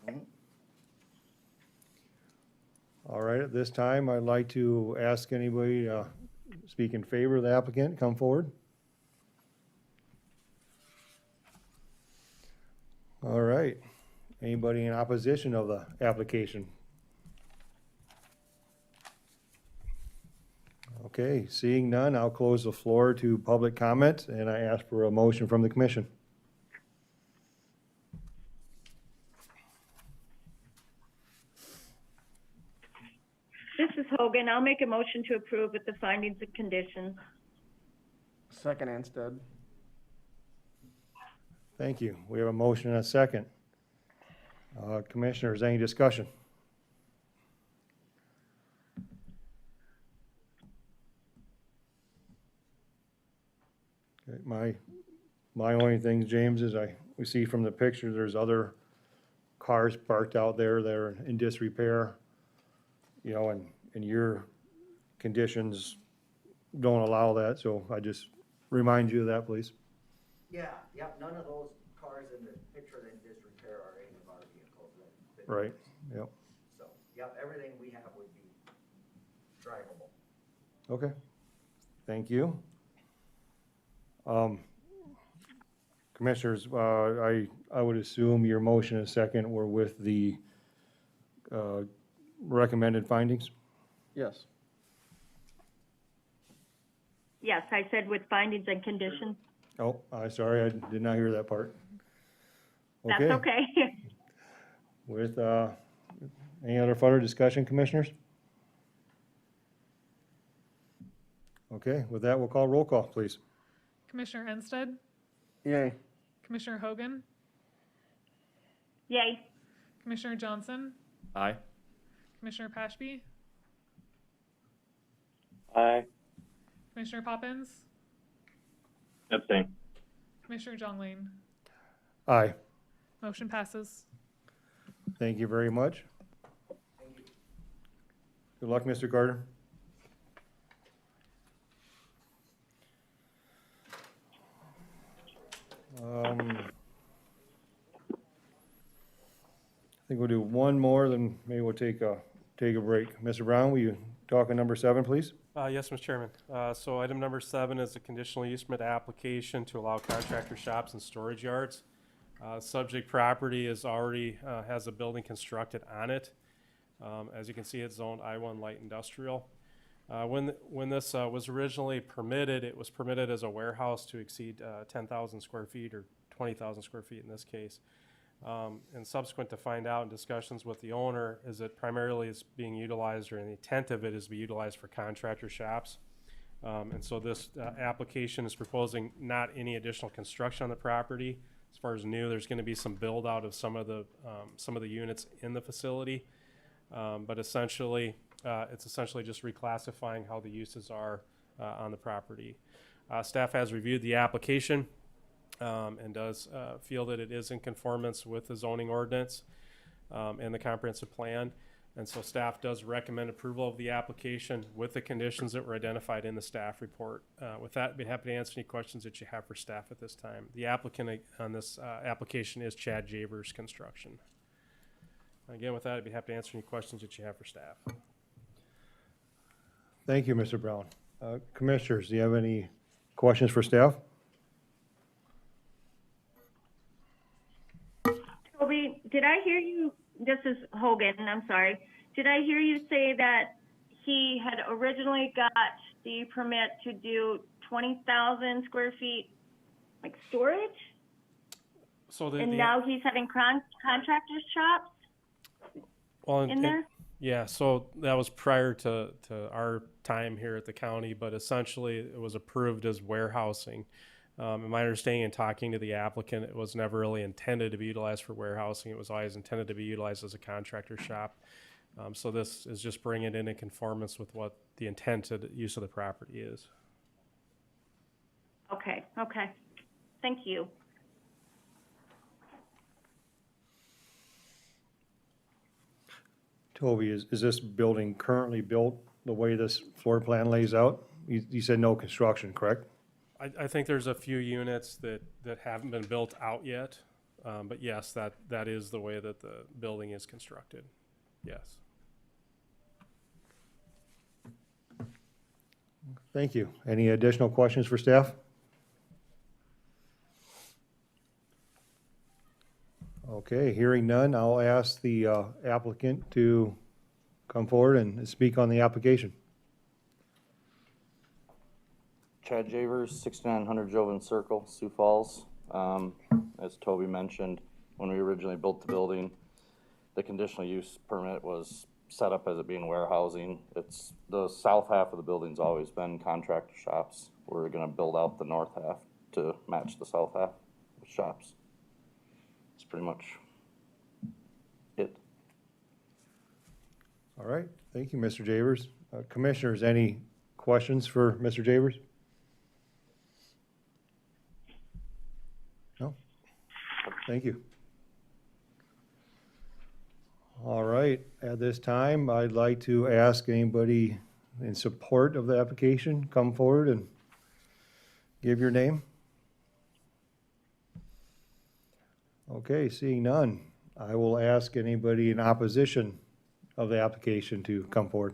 A: All right, at this time, I'd like to ask anybody to speak in favor of the applicant, come forward. All right, anybody in opposition of the application? Okay, seeing none, I'll close the floor to public comment, and I ask for a motion from the commission.
D: This is Hogan. I'll make a motion to approve with the findings and conditions.
V: Second, Anstead.
A: Thank you. We have a motion and a second. Commissioners, any discussion? Okay, my only thing, James, is we see from the picture, there's other cars parked out there that are in disrepair. You know, and your conditions don't allow that, so I just remind you of that, please.
K: Yeah, yep, none of those cars in the picture in disrepair are any of our vehicles.
A: Right, yep.
K: So, yep, everything we have would be drivable.
A: Okay, thank you. Commissioners, I would assume your motion and second were with the recommended findings?
V: Yes.
D: Yes, I said with findings and conditions.
A: Oh, I'm sorry, I did not hear that part.
D: That's okay.
A: With, any other further discussion, commissioners? Okay, with that, we'll call roll call, please.
C: Commissioner Ensted,
V: Yay.
C: Commissioner Hogan,
D: Yay.
C: Commissioner Johnson,
J: Aye.
C: Commissioner Pashby,
G: Aye.
C: Commissioner Poppins,
G: Abstain.
C: Commissioner Jongling.
A: Aye,
C: Motion passes.
A: thank you very much. Good luck, Mr. Carter. I think we'll do one more, then maybe we'll take a break. Mr. Brown, will you talk on number 7, please?
F: Yes, Mr. Chairman. So item number 7 is a conditional use permit application to allow contractor shops and storage yards. Subject property is already, has a building constructed on it. As you can see, it's zoned I-1 light industrial. When this was originally permitted, it was permitted as a warehouse to exceed 10,000 square feet or 20,000 square feet in this case. And subsequent to find out in discussions with the owner is that primarily it's being utilized, or the intent of it is to be utilized for contractor shops. And so this application is proposing not any additional construction on the property. As far as new, there's going to be some build out of some of the units in the facility. But essentially, it's essentially just reclassifying how the uses are on the property. Staff has reviewed the application and does feel that it is in conformance with the zoning ordinance and the comprehensive plan. And so staff does recommend approval of the application with the conditions that were identified in the staff report. With that, I'd be happy to answer any questions that you have for staff at this time. The applicant on this application is Chad Javers Construction. Again, with that, I'd be happy to answer any questions that you have for staff.
A: Thank you, Mr. Brown. Commissioners, do you have any questions for staff?
D: Toby, did I hear you, this is Hogan, I'm sorry. Did I hear you say that he had originally got the permit to do 20,000 square feet, like storage?
F: So
D: And now he's having contractors shops in there?
F: Yeah, so that was prior to our time here at the county, but essentially it was approved as warehousing. In my understanding and talking to the applicant, it was never really intended to be utilized for warehousing. It was always intended to be utilized as a contractor shop. So this is just bringing it in conformance with what the intended use of the property is.
D: Okay, okay. Thank you.
A: Toby, is this building currently built the way this floor plan lays out? You said no construction, correct?
F: I think there's a few units that haven't been built out yet, but yes, that is the way that the building is constructed, yes.
A: Thank you. Any additional questions for staff? Okay, hearing none, I'll ask the applicant to come forward and speak on the application.
M: Chad Javers, 6900 Jovan Circle, Sioux Falls. As Toby mentioned, when we originally built the building, the conditional use permit was set up as it being warehousing. It's the south half of the building's always been contractor shops. We're gonna build out the north half to match the south half with shops. It's pretty much it.
A: All right, thank you, Mr. Javers. Commissioners, any questions for Mr. Javers? No? Thank you. All right, at this time, I'd like to ask anybody in support of the application, come forward and give your name. Okay, seeing none, I will ask anybody in opposition of the application to come forward.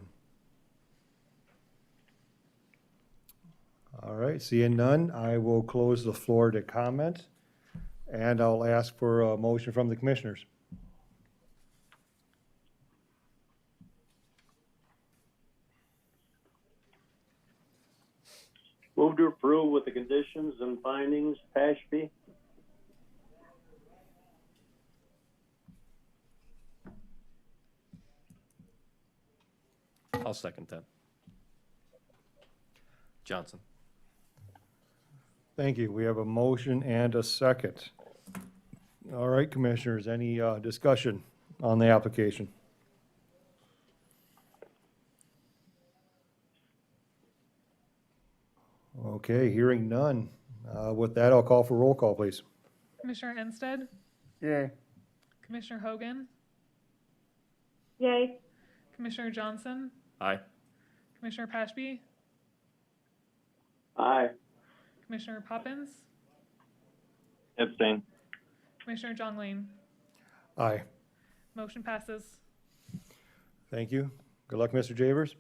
A: All right, seeing none, I will close the floor to comment, and I'll ask for a motion from the commissioners.
G: Move to approve with the conditions and findings, Pashby.
J: I'll second that. Johnson.
A: Thank you. We have a motion and a second. All right, commissioners, any discussion on the application? Okay, hearing none. With that, I'll call for roll call, please.
C: Commissioner Ensted,
V: Yay.
C: Commissioner Hogan,
D: Yay.
C: Commissioner Johnson,
J: Aye.
C: Commissioner Pashby,
G: Aye.
C: Commissioner Poppins,
G: Abstain.
C: Commissioner Jonglin.
A: Aye.
C: Motion passes.
A: Thank you. Good luck, Mr. Javers.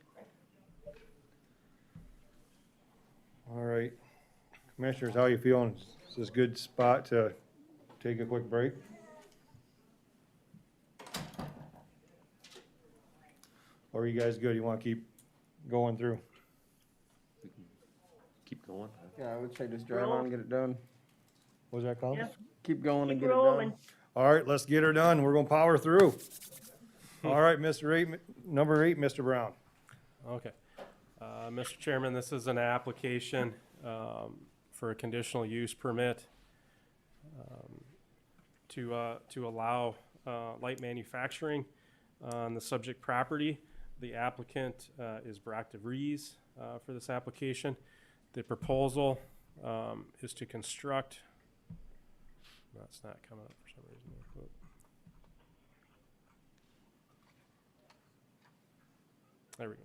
A: All right. Commissioners, how you feeling? Is this a good spot to take a quick break? Or are you guys good? You want to keep going through?
J: Keep going.
V: Yeah, I would say just drive on and get it done.
A: What was that called?
D: Yeah.
V: Keep going and
D: Keep
V: get it
D: rolling.
V: done.
A: All right, let's get her done. We're gonna power through. All right, number 8, Mr. Brown.
F: Okay. Mr. Chairman, this is an application for a conditional use permit to allow light manufacturing on the subject property. The applicant is Brock DeVries for this application. The proposal is to construct, that's not coming up for some reason. There we go.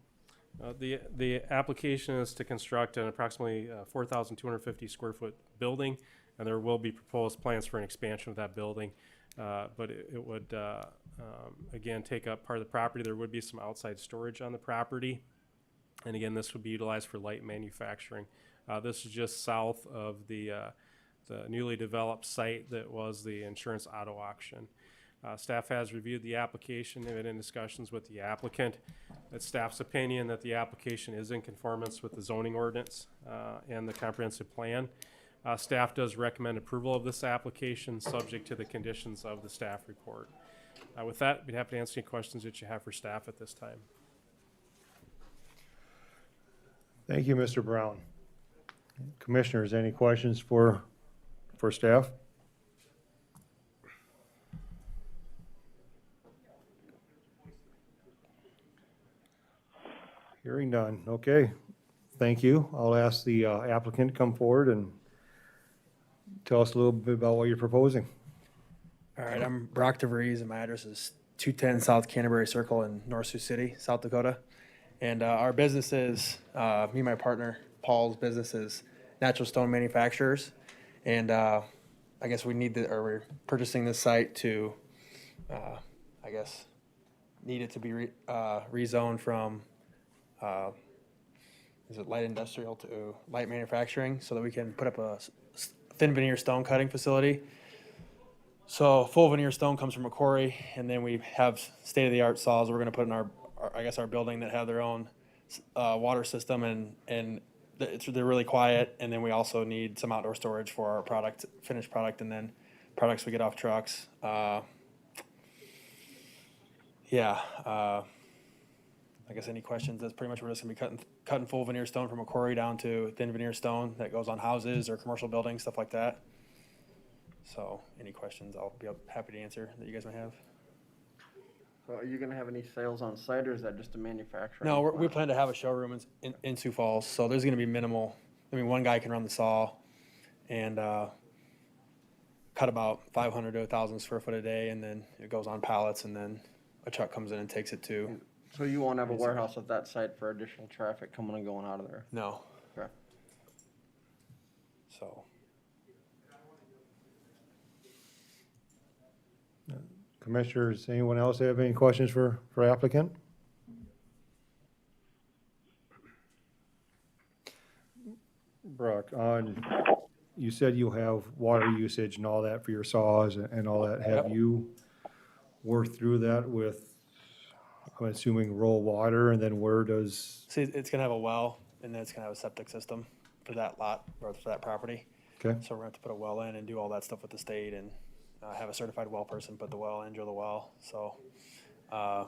F: The application is to construct an approximately 4,250 square foot building, and there will be proposed plans for an expansion of that building. But it would, again, take up part of the property. There would be some outside storage on the property. And again, this would be utilized for light manufacturing. This is just south of the newly developed site that was the insurance auto auction. Staff has reviewed the application and been in discussions with the applicant. It's staff's opinion that the application is in conformance with the zoning ordinance and the comprehensive plan. Staff does recommend approval of this application subject to the conditions of the staff report. With that, we'd happy to answer any questions that you have for staff at this time.
A: Thank you, Mr. Brown. Commissioners, any questions for staff? Hearing none. Okay. Thank you. I'll ask the applicant to come forward and tell us a little bit about what you're proposing.
N: All right, I'm Brock DeVries, and my address is 210 South Canterbury Circle in North Sioux City, South Dakota. And our business is, me and my partner, Paul's business is natural stone manufacturers. And I guess we're purchasing this site to, need it to be rezoned from, is it light industrial to light manufacturing, so that we can put up a thin veneer stone cutting facility. So full veneer stone comes from a quarry, and then we have state-of-the-art saws we're gonna put in our building that have their own water system, and they're really quiet. And then we also need some outdoor storage for our finished product, and then products we get off trucks. I guess any questions? That's pretty much, we're just gonna be cutting full veneer stone from a quarry down to thin veneer stone that goes on houses or commercial buildings, stuff like that. So any questions, I'll be happy to answer that you guys might have.
V: So are you gonna have any sales on site, or is that just a manufacturing?
N: No, we plan to have a showroom in Sioux Falls, so there's gonna be minimal. I mean, one guy can run the saw and cut about 500 to 1,000 square foot a day, and then it goes on pallets, and then a truck comes in and takes it to.
V: So you won't have a warehouse at that site for additional traffic coming and going out of there?
N: No.
V: Okay.
N: So.
A: Commissioners, anyone else have any questions for applicant? Brock, you said you have water usage and all that for your saws and all that. Have you worked through that with, I'm assuming, raw water, and then where does?
N: See, it's gonna have a well, and then it's gonna have a septic system for that lot, or for that property.
A: Okay.
N: So we're gonna have to put a well in and do all that stuff with the state, and have a certified well person put the well in, drill the well. So, so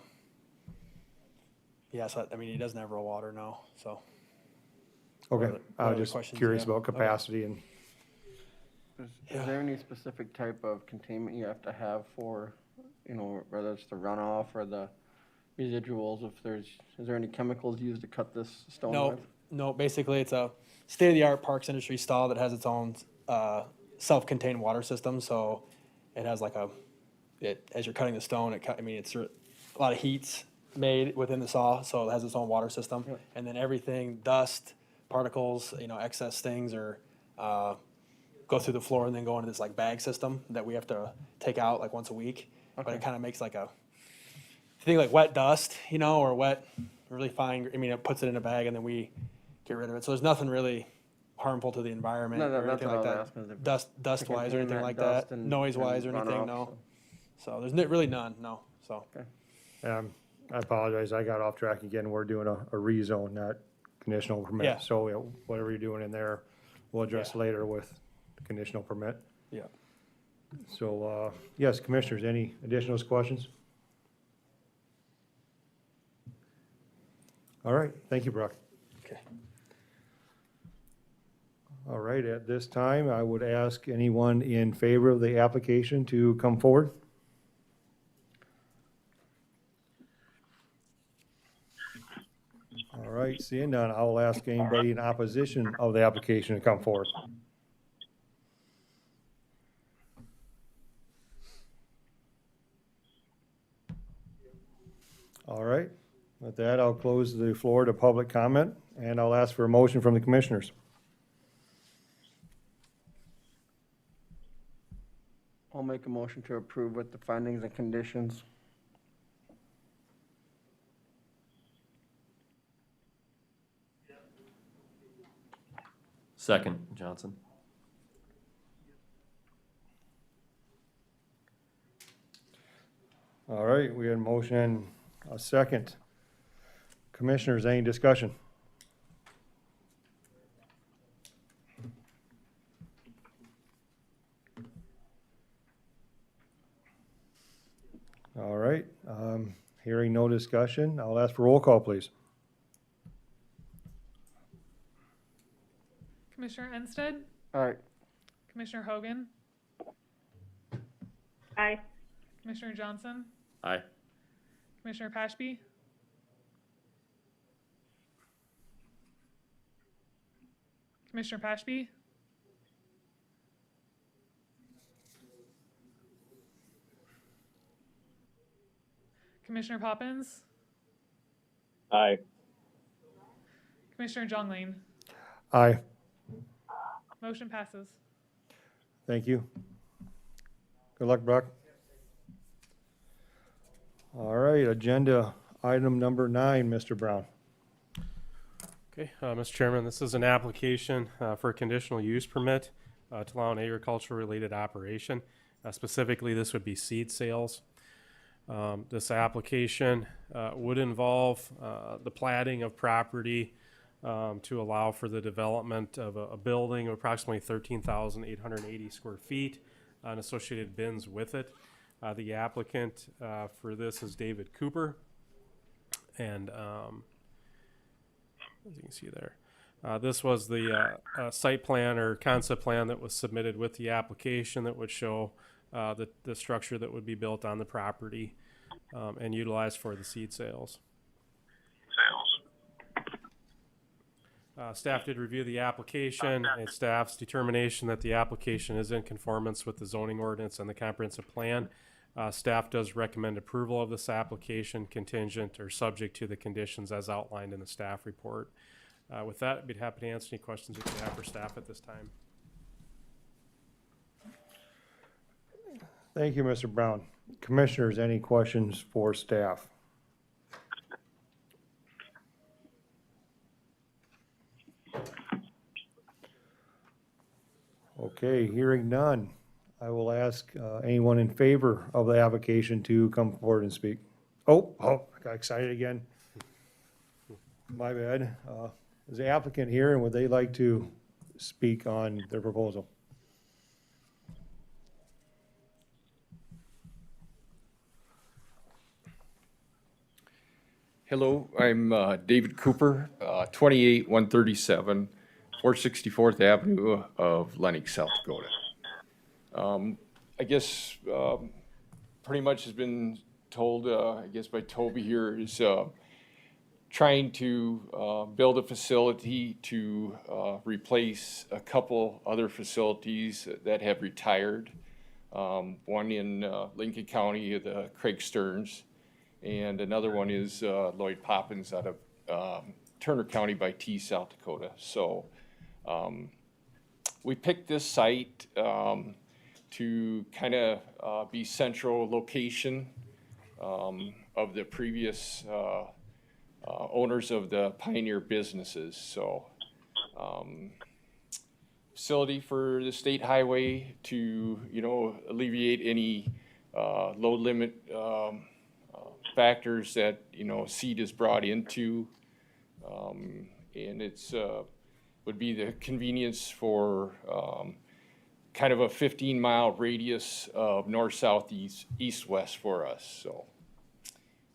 N: I mean, he doesn't have raw water, no, so.
A: Okay, I was
N: other
A: just
N: questions
A: curious
N: you have?
A: about capacity and.
V: Is there any specific type of containment you have to have for, whether it's the runoff or the residuals? Is there any chemicals used to cut this stone with?
N: No, basically it's a state-of-the-art parks industry stall that has its own self-contained water system. So it has as you're cutting the stone, it's a lot of heat's made within the saw, so it has its own water system.
V: Right.
N: And then everything, dust, particles, excess things go through the floor and then go into this bag system that we have to take out once a week.
V: Okay.
N: But it kind of makes wet dust, or wet, really fine. It puts it in a bag and then we get rid of it. So there's nothing really harmful to the environment
V: No,
N: or
V: that's
N: anything
V: what
N: like
V: I was
N: that.
V: asking, is if
N: Dust
V: to
N: wise or
V: contain
N: anything
V: that
N: like
V: dust
N: that.
V: and-
N: Noise wise or
V: and
N: anything,
V: runoff,
N: no. So there's really none, no. So.
A: I apologize, I got off track again. We're doing a rezone, not conditional permit.
N: Yeah.
A: So whatever you're doing in there, we'll address later with conditional permit.
N: Yeah.
A: So, yes, commissioners, any additional questions? All right, thank you, Brock.
N: Okay.
A: All right, at this time, I would ask anyone in favor of the application to come forward. All right, seeing none, I'll ask anybody in opposition of the application to come forward. All right, with that, I'll close the floor to public comment, and I'll ask for a motion from the commissioners.
V: I'll make a motion to approve with the findings and conditions.
J: Second, Johnson.
A: All right, we had a motion and a second. Commissioners, any discussion? All right, hearing no discussion, I'll ask for roll call, please.
C: Commissioner Ensted,
V: Aye.
C: Commissioner Hogan,
D: Aye.
C: Commissioner Johnson,
J: Aye.
C: Commissioner Pashby, Commissioner Pashby, Commissioner Poppins,
G: Aye.
C: Commissioner Jongling.
A: Aye.
C: Motion passes.
A: Thank you. Good luck, Brock. All right, agenda item number 9, Mr. Brown.
F: Okay, Mr. Chairman, this is an application for a conditional use permit to allow an agricultural-related operation. Specifically, this would be seed sales. This application would involve the platting of property to allow for the development of a building of approximately 13,880 square feet and associated bins with it. The applicant for this is David Cooper. And as you can see there, this was the site plan or concept plan that was submitted with the application that would show the structure that would be built on the property and utilized for the seed sales. Staff did review the application, and staff's determination that the application is in conformance with the zoning ordinance and the comprehensive plan. Staff does recommend approval of this application contingent or subject to the conditions as outlined in the staff report. With that, I'd be happy to answer any questions that you have for staff at this time.
A: Thank you, Mr. Brown. Commissioners, any questions for staff? Okay, hearing none, I will ask anyone in favor of the application to come forward and speak. Oh, I got excited again. My bad. Is the applicant here, and would they like to speak on their proposal?
O: Hello, I'm David Cooper, 28137 464th Avenue of Lenox, South Dakota. I guess pretty much has been told, I guess by Toby here, is trying to build a facility to replace a couple other facilities that have retired. One in Lincoln County, the Craig Stearns, and another one is Lloyd Poppins out of Turner County by T, South Dakota. So we picked this site to kind of be central location of the previous owners of the Pioneer businesses. So facility for the state highway to, alleviate any load limit factors that, seed is brought into. And it's would be the convenience for kind of a 15-mile radius of north, south, east, west for us. So,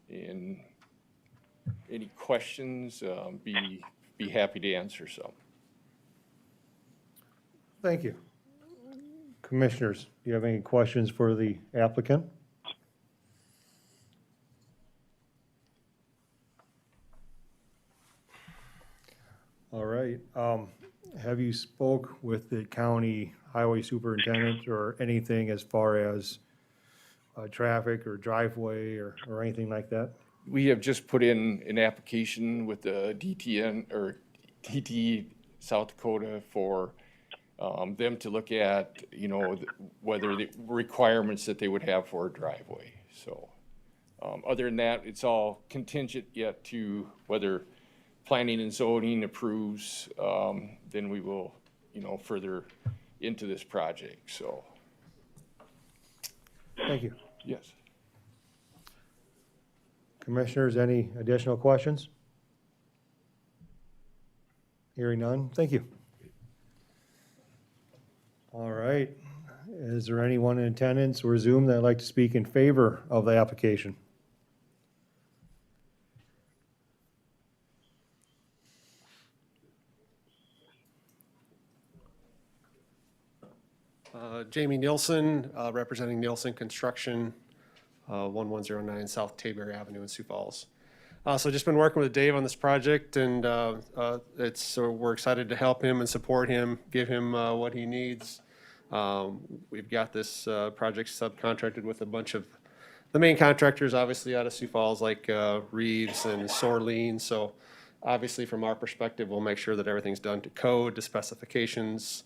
O: and any questions, be happy to answer some.
A: Thank you. Commissioners, do you have any questions for the applicant? All right. Have you spoke with the county highway superintendent or anything as far as traffic or driveway or anything like that?
O: We have just put in an application with the DTN or DT South Dakota for them to look at, whether the requirements that they would have for a driveway. So other than that, it's all contingent yet to whether planning and zoning approves, then we will, further into this project. So.
A: Thank you.
O: Yes.
A: Commissioners, any additional questions? Hearing none, thank you. All right, is there anyone in attendance or Zoom that'd like to speak in favor of the application?
P: Jamie Nielsen, representing Nielsen Construction, 1109 South Taber Avenue in Sioux Falls. So just been working with Dave on this project, and we're excited to help him and support him, give him what he needs. We've got this project subcontracted with a bunch of the main contractors obviously out of Sioux Falls, like Reeves and Sorleen. So obviously from our perspective, we'll make sure that everything's done to code, to specifications,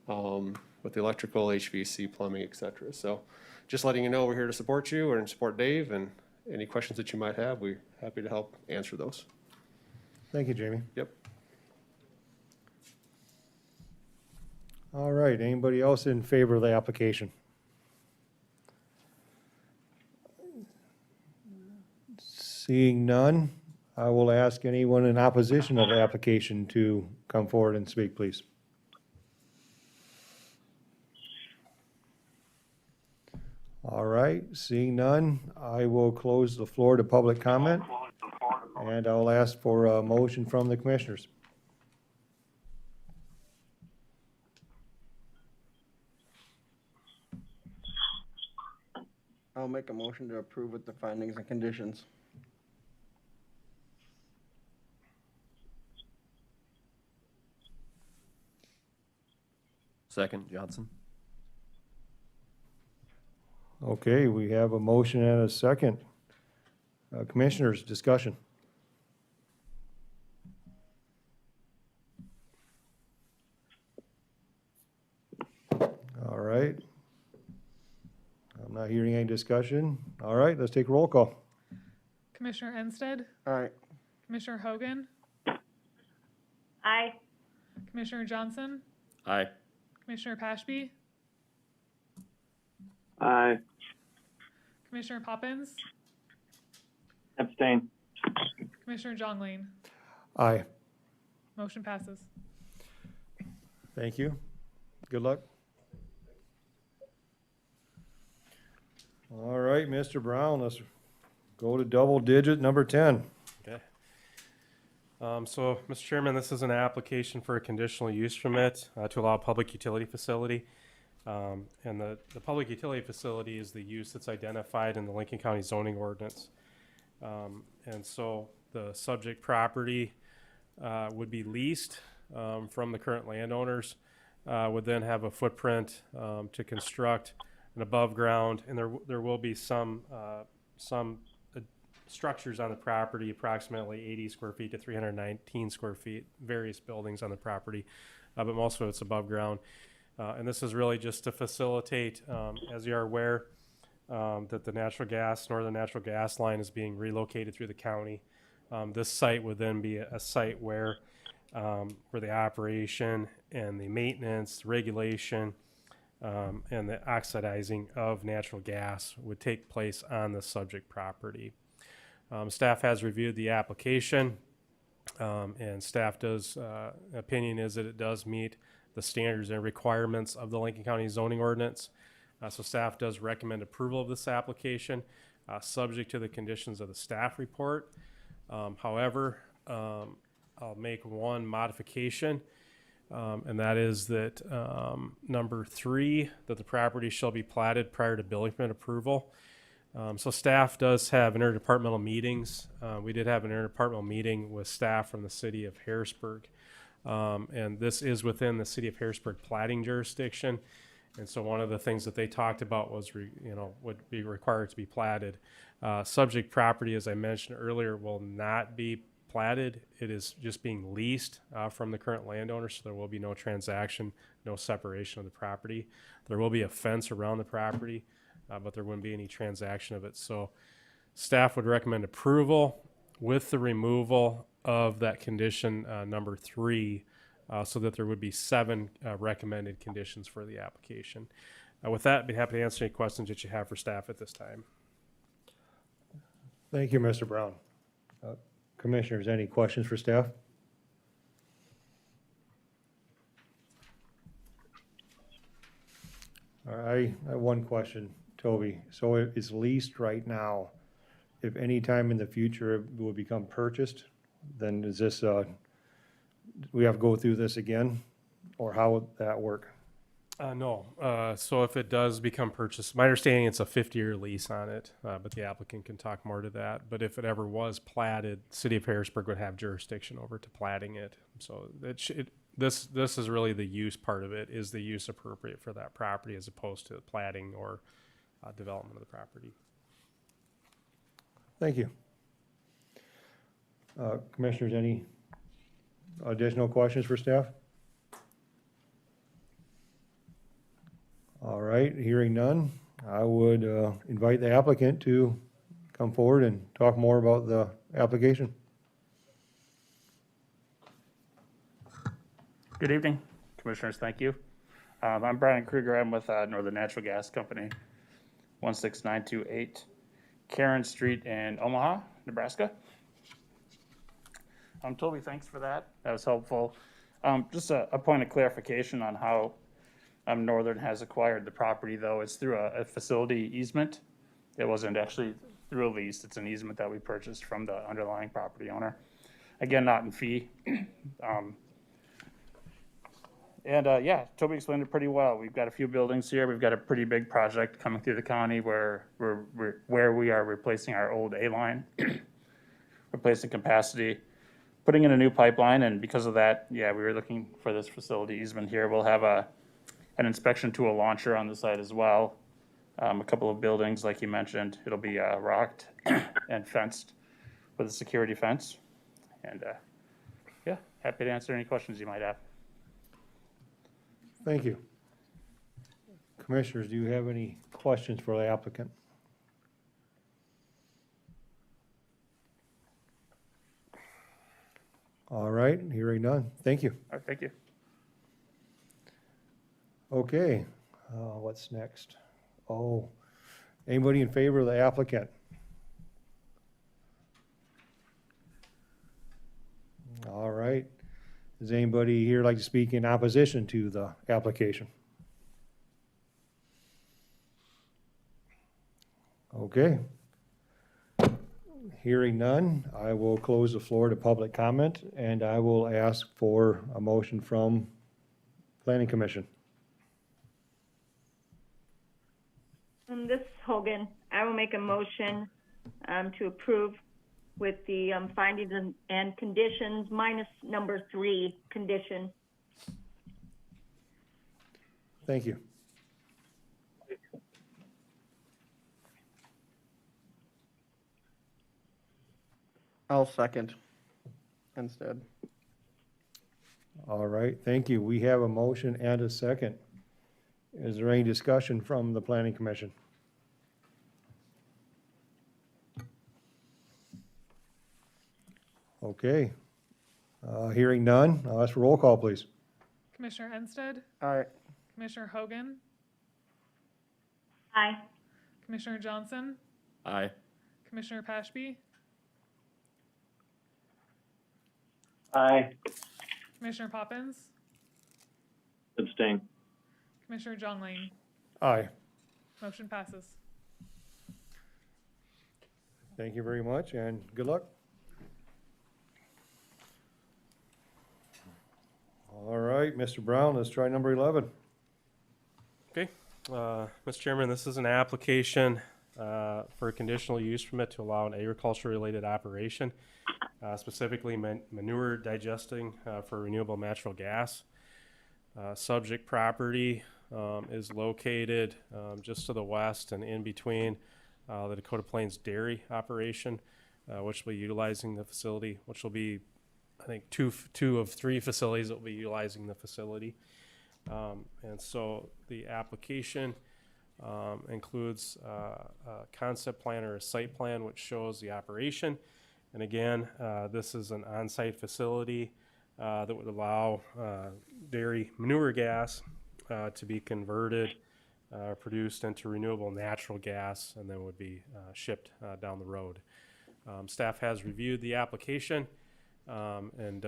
P: with the electrical, HVAC, plumbing, et cetera. So just letting you know, we're here to support you and support Dave, and any questions that you might have, we're happy to help answer those.
A: Thank you, Jamie.
P: Yep.
A: All right, anybody else in favor of the application? Seeing none, I will ask anyone in opposition of the application to come forward and speak, please. All right, seeing none, I will close the floor to public comment, and I'll ask for a motion from the commissioners.
V: I'll make a motion to approve with the findings and conditions.
J: Second, Johnson.
A: Okay, we have a motion and a second. Commissioners, discussion. All right. I'm not hearing any discussion. All right, let's take a roll call.
C: Commissioner Ensted,
V: Aye.
C: Commissioner Hogan,
D: Aye.
C: Commissioner Johnson,
J: Aye.
C: Commissioner Pashby,
G: Aye.
C: Commissioner Poppins,
G: Abstain.
C: Commissioner Jongleen.
A: Aye.
C: Motion passes.
A: Thank you. Good luck. All right, Mr. Brown, let's go to double digit number 10.
F: Okay. So, Mr. Chairman, this is an application for a conditional use permit to allow a public utility facility. And the public utility facility is the use that's identified in the Lincoln County zoning ordinance. And so the subject property would be leased from the current landowners, would then have a footprint to construct an above ground, and there will be some structures on the property, approximately 80 square feet to 319 square feet, various buildings on the property, but most of it's above ground. And this is really just to facilitate, as you are aware, that the northern natural gas line is being relocated through the county. This site would then be a site where the operation and the maintenance, regulation, and the oxidizing of natural gas would take place on the subject property. Staff has reviewed the application, and staff opinion is that it does meet the standards and requirements of the Lincoln County zoning ordinance. So staff does recommend approval of this application, subject to the conditions of the staff report. However, I'll make one modification, and that is that number 3, that the property shall be platted prior to building permit approval. So staff does have interdepartmental meetings. We did have an interdepartmental meeting with staff from the city of Harrisburg. And this is within the city of Harrisburg platting jurisdiction. And so one of the things that they talked about was, would be required to be platted. Subject property, as I mentioned earlier, will not be platted. It is just being leased from the current landowner, so there will be no transaction, no separation of the property. There will be a fence around the property, but there wouldn't be any transaction of it. So staff would recommend approval with the removal of that condition number 3, so that there would be 7 recommended conditions for the application. With that, I'd be happy to answer any questions that you have for staff at this time.
A: Thank you, Mr. Brown. Commissioners, any questions for staff? All right, I have one question, Toby. So it's leased right now. If any time in the future it will become purchased, then is this, we have to go through this again? Or how would that work?
F: No. So if it does become purchased, my understanding it's a 50-year lease on it, but the applicant can talk more to that. But if it ever was platted, City of Harrisburg would have jurisdiction over to platting it. So this is really the use part of it, is the use appropriate for that property as opposed to platting or development of the property.
A: Thank you. Commissioners, any additional questions for staff? All right, hearing none, I would invite the applicant to come forward and talk more about the application.
L: Good evening, Commissioners, thank you. I'm Brian Kruger, I'm with Northern Natural Gas Company, 16928 Karen Street in Omaha, Nebraska. Toby, thanks for that, that was helpful. Just a point of clarification on how Northern has acquired the property, though. It's through a facility easement. It wasn't actually through a lease, it's an easement that we purchased from the underlying property owner. Again, not in fee. Yeah, Toby explained it pretty well. We've got a few buildings here. We've got a pretty big project coming through the county where we are replacing our old A line, replacing capacity, putting in a new pipeline, and because of that, yeah, we were looking for this facility easement here. We'll have an inspection tool launcher on the site as well. A couple of buildings, like you mentioned, it'll be rocked and fenced with a security fence. And yeah, happy to answer any questions you might have.
A: Thank you. Commissioners, do you have any questions for the applicant? All right, hearing none. Thank you.
L: All right, thank you.
A: Okay, what's next? Oh, anybody in favor of the applicant? All right. Does anybody here like to speak in opposition to the application? Okay. Hearing none, I will close the floor to public comment, and I will ask for a motion from Planning Commission.
D: This is Hogan. I will make a motion to approve with the findings and conditions minus number 3 condition.
A: Thank you.
V: I'll second instead.
A: All right, thank you. We have a motion and a second. Is there any discussion from the Planning Commission? Okay. Hearing none, I'll ask for roll call, please.
C: Commissioner Ensted,
V: Aye.
C: Commissioner Hogan,
D: Aye.
C: Commissioner Johnson,
J: Aye.
C: Commissioner Pashby,
G: Aye.
C: Commissioner Poppins,
G: Abstain.
C: Commissioner John Lane.
A: Aye.
C: Motion passes.
A: Thank you very much, and good luck. All right, Mr. Brown, let's try number 11.
F: Okay, Mr. Chairman, this is an application for a conditional use permit to allow an agriculture-related operation, specifically manure digesting for renewable natural gas. Subject property is located just to the west and in between the Dakota Plains Dairy operation, which will be utilizing the facility, which will be, I think, two of 3 facilities that will be utilizing the facility. And so the application includes a concept plan or a site plan which shows the operation. And again, this is an on-site facility that would allow dairy manure gas to be converted, produced into renewable natural gas, and then would be shipped down the road. Staff has reviewed the application and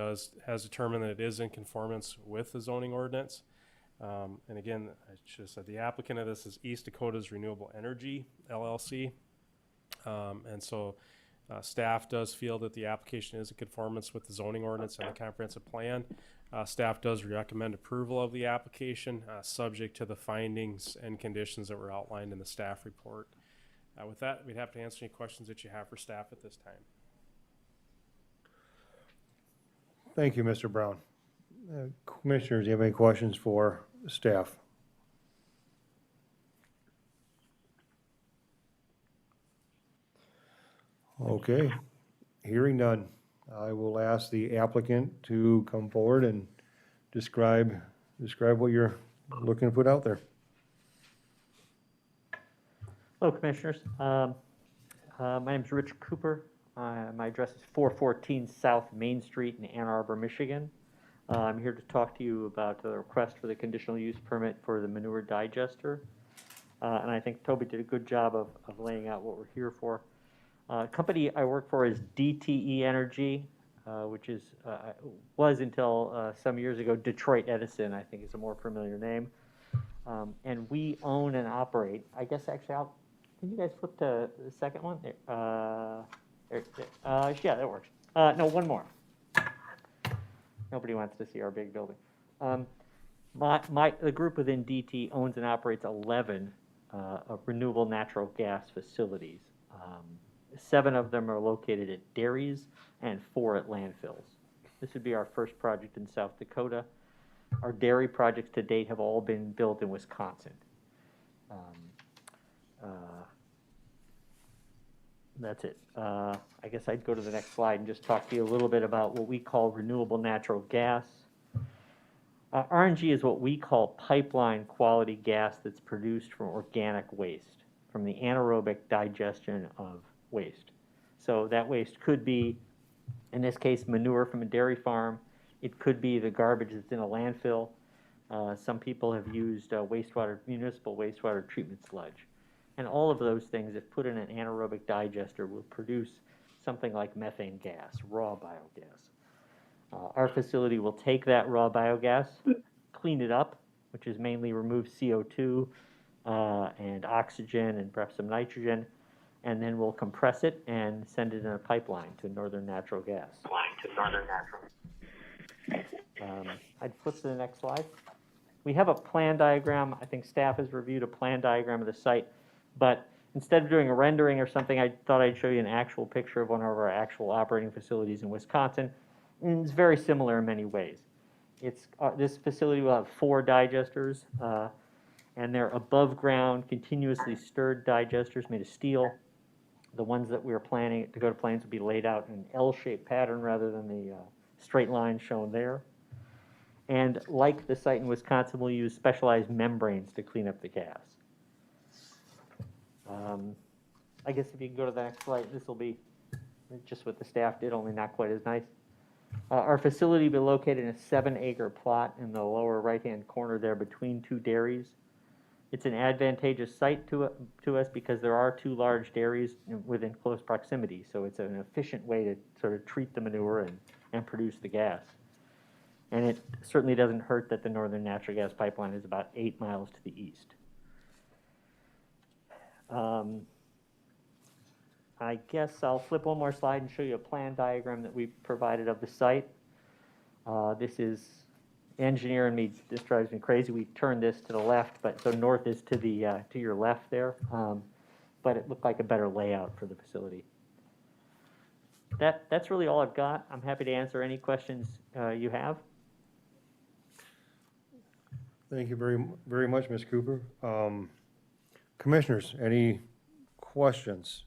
F: has determined that it is in conformance with the zoning ordinance. And again, I should have said the applicant of this is East Dakota's Renewable Energy, LLC. And so staff does feel that the application is in conformance with the zoning ordinance and the comprehensive plan. Staff does recommend approval of the application, subject to the findings and conditions that were outlined in the staff report. With that, we'd have to answer any questions that you have for staff at this time.
A: Thank you, Mr. Brown. Commissioners, do you have any questions for staff? Okay, hearing none. I will ask the applicant to come forward and describe what you're looking to put out there.
S: Hello, Commissioners. My name is Rich Cooper. My address is 414 South Main Street in Ann Arbor, Michigan. I'm here to talk to you about the request for the conditional use permit for the manure digester. And I think Toby did a good job of laying out what we're here for. Company I work for is DTE Energy, which was until some years ago Detroit Edison, I think is a more familiar name. And we own and operate, I guess actually can you guys flip to the second one? There, yeah, that works. No, one more. Nobody wants to see our big building. The group within DT owns and operates 11 renewable natural gas facilities. 7 of them are located at dairies and 4 at landfills. This would be our first project in South Dakota. Our dairy projects to date have all been built in Wisconsin. That's it. I guess I'd go to the next slide and just talk to you a little bit about what we call renewable natural gas. RNG is what we call pipeline quality gas that's produced from organic waste, from the anaerobic digestion of waste. So that waste could be, in this case, manure from a dairy farm. It could be the garbage that's in a landfill. Some people have used municipal wastewater treatment sludge. And all of those things, if put in an anaerobic digester, will produce something like methane gas, raw biogas. Our facility will take that raw biogas, clean it up, which is mainly remove CO2 and oxygen and perhaps some nitrogen, and then we'll compress it and send it in a pipeline to Northern Natural Gas. I'd flip to the next slide. We have a plan diagram. I think staff has reviewed a plan diagram of the site, but instead of doing a rendering or something, I thought I'd show you an actual picture of one of our actual operating facilities in Wisconsin. And it's very similar in many ways. This facility will have 4 digesters, and they're above ground, continuously stirred digesters made of steel. The ones that we're planning to go to planes will be laid out in an L-shaped pattern rather than the straight line shown there. And like the site in Wisconsin, we'll use specialized membranes to clean up the gas. I guess if you can go to the next slide, this will be just what the staff did, only not quite as nice. Our facility will be located in a 7-acre plot in the lower right-hand corner there between 2 dairies. It's an advantageous site to us because there are 2 large dairies within close proximity, so it's an efficient way to sort of treat the manure and produce the gas. And it certainly doesn't hurt that the Northern Natural Gas Pipeline is about 8 miles to the east. I guess I'll flip one more slide and show you a plan diagram that we provided of the site. This is engineer and me, this drives me crazy. We turned this to the left, but so north is to the to your left there. But it looked like a better layout for the facility. That's really all I've got. I'm happy to answer any questions you have.
A: Thank you very much, Ms. Cooper. Commissioners, any questions?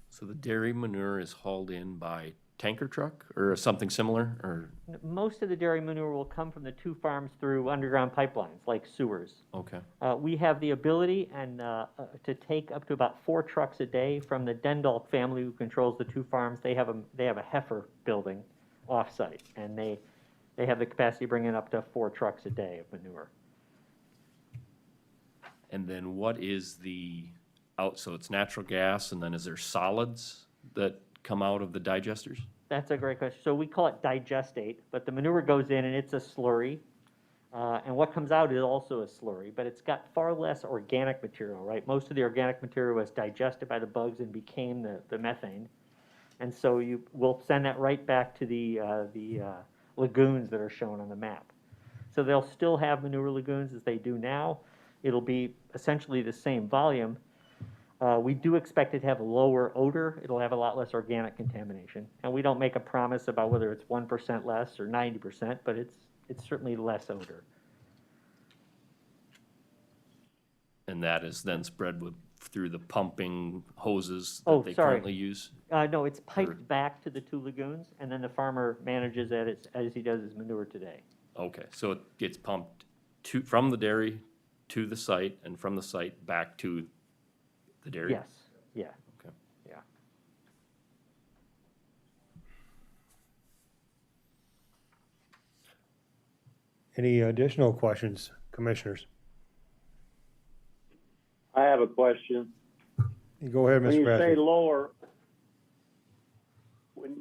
J: So the dairy manure is hauled in by tanker truck or something similar, or?
S: Most of the dairy manure will come from the 2 farms through underground pipelines, like sewers.
J: Okay.
S: We have the ability to take up to about 4 trucks a day from the Dendalk family who controls the 2 farms. They have a heifer building off-site, and they have the capacity to bring in up to 4 trucks a day of manure.
J: And then what is so it's natural gas, and then is there solids that come out of the digesters?
S: That's a great question. So we call it digestate, but the manure goes in and it's a slurry. And what comes out is also a slurry, but it's got far less organic material, right? Most of the organic material was digested by the bugs and became the methane. And so we'll send that right back to the lagoons that are shown on the map. So they'll still have manure lagoons as they do now. It'll be essentially the same volume. We do expect it to have a lower odor. It'll have a lot less organic contamination. And we don't make a promise about whether it's 1% less or 90%, but it's certainly less odor.
J: And that is then spread through the pumping hoses
S: Oh,
J: that they
S: sorry.
J: currently use?
S: No, it's piped back to the two lagoons, and then the farmer manages it as he does his manure today.
J: Okay, so it gets pumped from the dairy to the site, and from the site back to the dairy?
S: Yes, yeah.
J: Okay.
S: Yeah.
A: Any additional questions, commissioners?
G: I have a question.
A: Go ahead,
G: When
A: Mr.
G: you say
A: Patrick.
G: lower,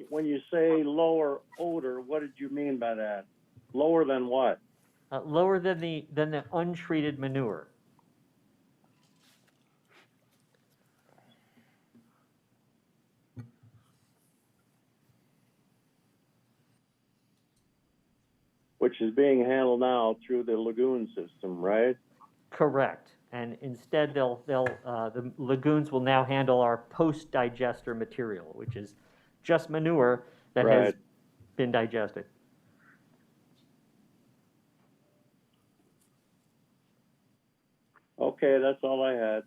G: when you say lower odor, what did you mean by that? Lower than what?
S: Lower than the untreated manure.
G: Which is being handled now through the lagoon system, right?
S: Correct. And instead, the lagoons will now handle our post-digester material, which is just manure that has
G: Right.
S: been digested.
G: Okay, that's all I had.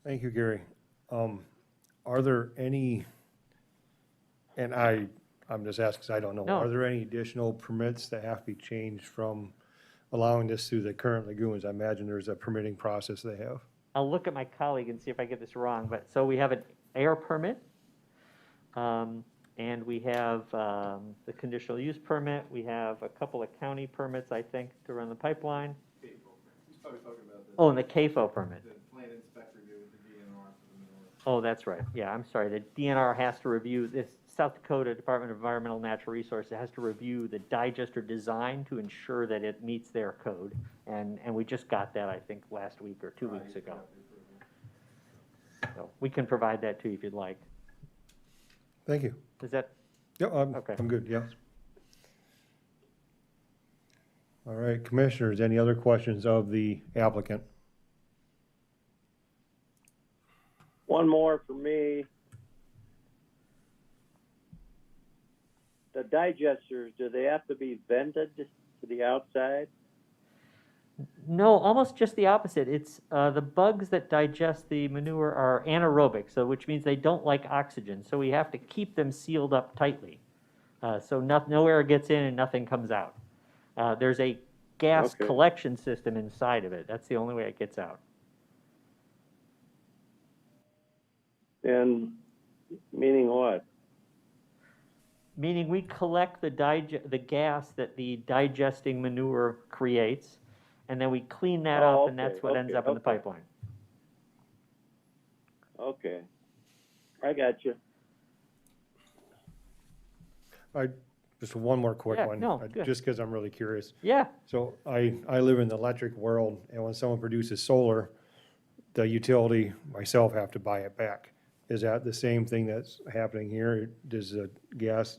A: Thank you, Gary. Are there any, and I'm just asking because I don't know,
S: No.
A: are there any additional permits that have to be changed from allowing this through the current lagoons? I imagine there's a permitting process they have.
S: I'll look at my colleague and see if I get this wrong, but so we have an air permit, and we have the conditional use permit. We have a couple of county permits, I think, to run the pipeline.
T: He's probably talking about the.
S: Oh, and the CAFO permit.
T: The plant inspector review with the DNR for the manure.
S: Oh, that's right. Yeah, I'm sorry. The DNR has to review this. South Dakota Department of Environmental and Natural Resources has to review the digester design to ensure that it meets their code. And we just got that, I think, last week or 2 weeks ago. So we can provide that to you if you'd like.
A: Thank you.
S: Is that?
A: Yeah,
S: Okay.
A: I'm good, yes. All right, commissioners, any other questions of the applicant?
G: One more for me. The digesters, do they have to be vented to the outside?
S: No, almost just the opposite. It's the bugs that digest the manure are anaerobic, so which means they don't like oxygen. So we have to keep them sealed up tightly, so no air gets in and nothing comes out. There's a gas collection system inside of it. That's the only way it gets out.
G: And meaning what?
S: Meaning we collect the gas that the digesting manure creates, and then we clean that up, and that's what ends up in the pipeline.
G: Okay. I got you.
A: Just one more quick
S: Yeah,
A: one.
S: no, good.
A: Just because I'm really curious.
S: Yeah.
A: So I live in the electric world, and when someone produces solar, the utility, myself, have to buy it back. Is that the same thing that's happening here? Does the gas,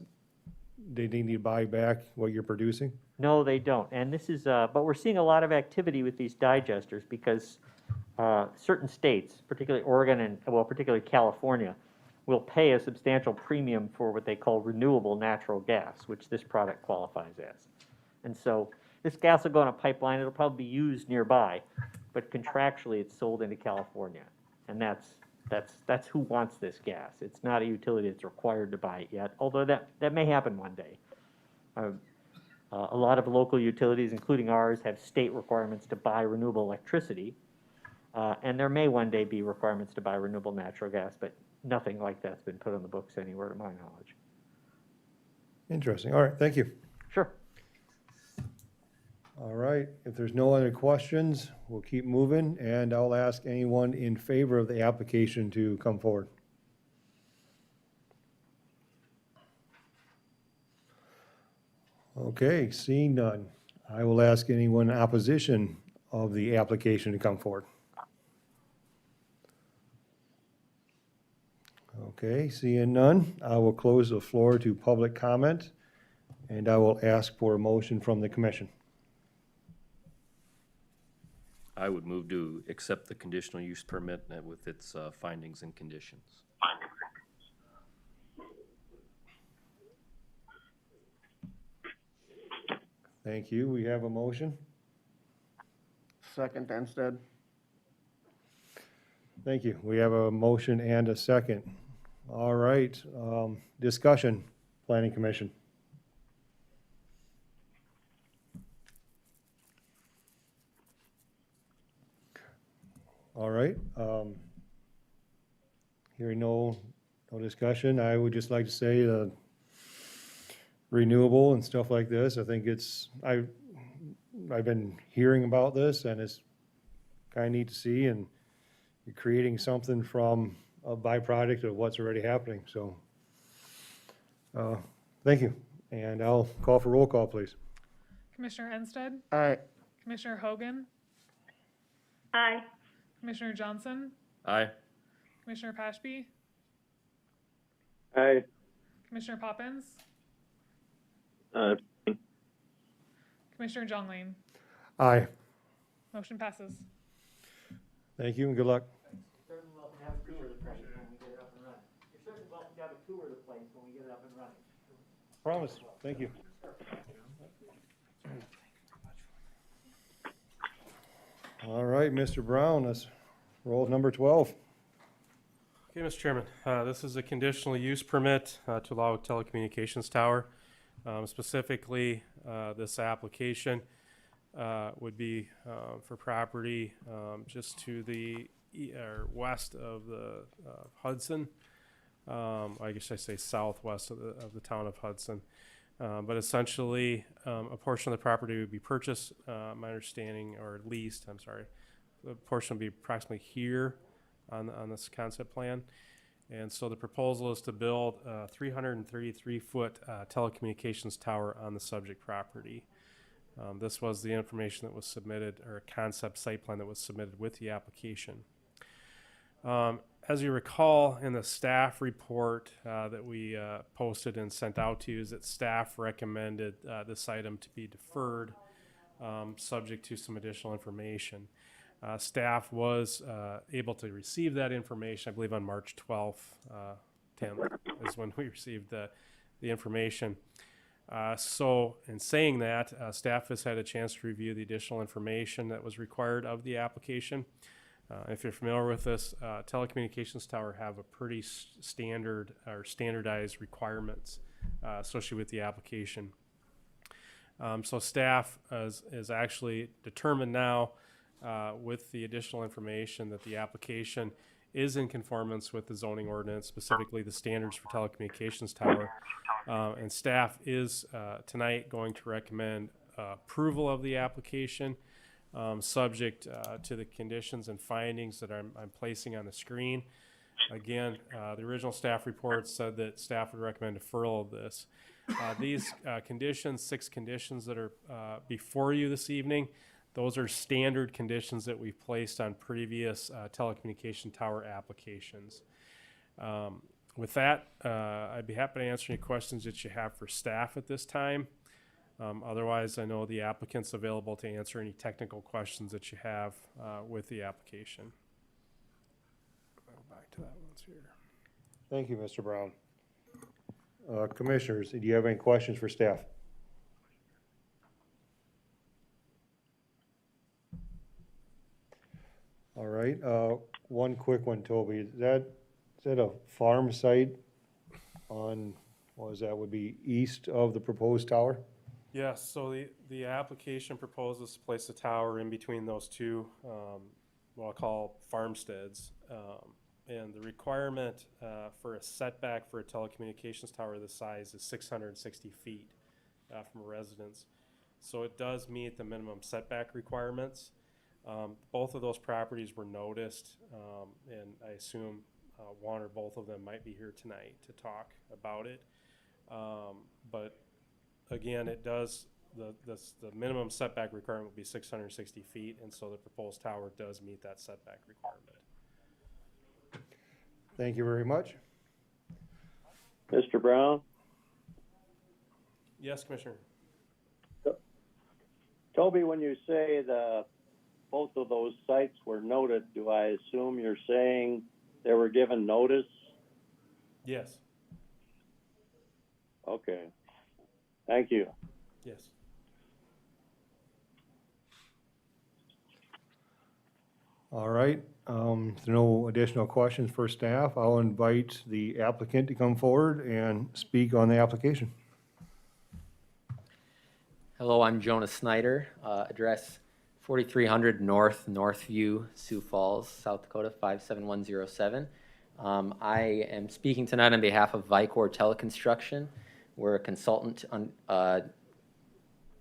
A: they need to buy back what you're producing?
S: No, they don't. And this is, but we're seeing a lot of activity with these digesters because certain states, particularly Oregon and, well, particularly California, will pay a substantial premium for what they call renewable natural gas, which this product qualifies as. And so this gas will go in a pipeline. It'll probably be used nearby, but contractually it's sold into California. And that's who wants this gas. It's not a utility that's required to buy it yet, although that may happen one day. A lot of local utilities, including ours, have state requirements to buy renewable electricity, and there may one day be requirements to buy renewable natural gas, but nothing like that's been put on the books anywhere to my knowledge.
A: Interesting. All right, thank you.
S: Sure.
A: All right, if there's no other questions, we'll keep moving, and I'll ask anyone in favor of the application to come forward. Okay, seeing none, I will ask anyone in opposition of the application to come forward. Okay, seeing none, I will close the floor to public comment, and I will ask for a motion from the commission.
J: I would move to accept the conditional use permit with its findings and conditions.
A: Thank you. We have a motion.
V: Second, Anstead.
A: Thank you. We have a motion and a second. All right, discussion, Planning Commission. All right, hearing no discussion, I would just like to say, renewable and stuff like this, I think I've been hearing about this, and it's kind of neat to see, and you're creating something from a byproduct of what's already happening, so. Thank you, and I'll call for roll call, please.
C: Commissioner Ensted,
V: Aye.
C: Commissioner Hogan,
D: Aye.
C: Commissioner Johnson,
J: Aye.
C: Commissioner Pashby,
G: Aye.
C: Commissioner Poppins,
G: Uh,
C: Commissioner John Lane.
A: Aye.
C: Motion passes.
A: Thank you and good luck.
S: Certainly welcome to have a tour of the place when we get it up and running. You're certainly welcome to have a tour of the place when we get it up and running.
A: Promise, thank you. All right, Mr. Brown, let's roll number 12.
F: Okay, Mr. Chairman, this is a conditional use permit to allow a telecommunications tower. Specifically, this application would be for property just to the west of the Hudson. I guess I say southwest of the town of Hudson. But essentially, a portion of the property would be purchased, my understanding, or leased, I'm sorry. The portion would be approximately here on this concept plan. And so the proposal is to build a 333-foot telecommunications tower on the subject property. This was the information that was submitted, or a concept site plan that was submitted with the application. As you recall, in the staff report that we posted and sent out to you, is that staff recommended this item to be deferred, subject to some additional information. Staff was able to receive that information, I believe, on March 12th, 10th is when we received the information. So in saying that, staff has had a chance to review the additional information that was required of the application. If you're familiar with this, telecommunications tower have a pretty standard or standardized requirements associated with the application. So staff is actually determined now with the additional information that the application is in conformance with the zoning ordinance, specifically the standards for telecommunications tower. And staff is tonight going to recommend approval of the application, subject to the conditions and findings that I'm placing on the screen. Again, the original staff report said that staff would recommend deferral of this. These conditions, 6 conditions that are before you this evening, those are standard conditions that we've placed on previous telecommunication tower applications. With that, I'd be happy to answer any questions that you have for staff at this time. Otherwise, I know the applicant's available to answer any technical questions that you have with the application. Go back to that once here.
A: Thank you, Mr. Brown. Commissioners, do you have any questions for staff? All right, one quick one, Toby. Is that a farm site on, what was that, would be east of the proposed tower?
F: Yes, so the application proposes to place a tower in between those two, what I'll call farmsteads. And the requirement for a setback for a telecommunications tower this size is 660 feet from a residence. So it does meet the minimum setback requirements. Both of those properties were noticed, and I assume one or both of them might be here tonight to talk about it. But again, it does, the minimum setback requirement will be 660 feet, and so the proposed tower does meet that setback requirement.
A: Thank you very much.
G: Mr. Brown?
F: Yes, Commissioner.
G: Toby, when you say both of those sites were noted, do I assume you're saying they were given notice?
F: Yes.
G: Okay. Thank you.
F: Yes.
A: All right, if there are no additional questions for staff, I'll invite the applicant to come forward and speak on the application.
B: Hello, I'm Jonas Snyder, address 4300 North Northview, Sioux Falls, South Dakota 57107. I am speaking tonight on behalf of Vicor Teleconstruction. We're a consultant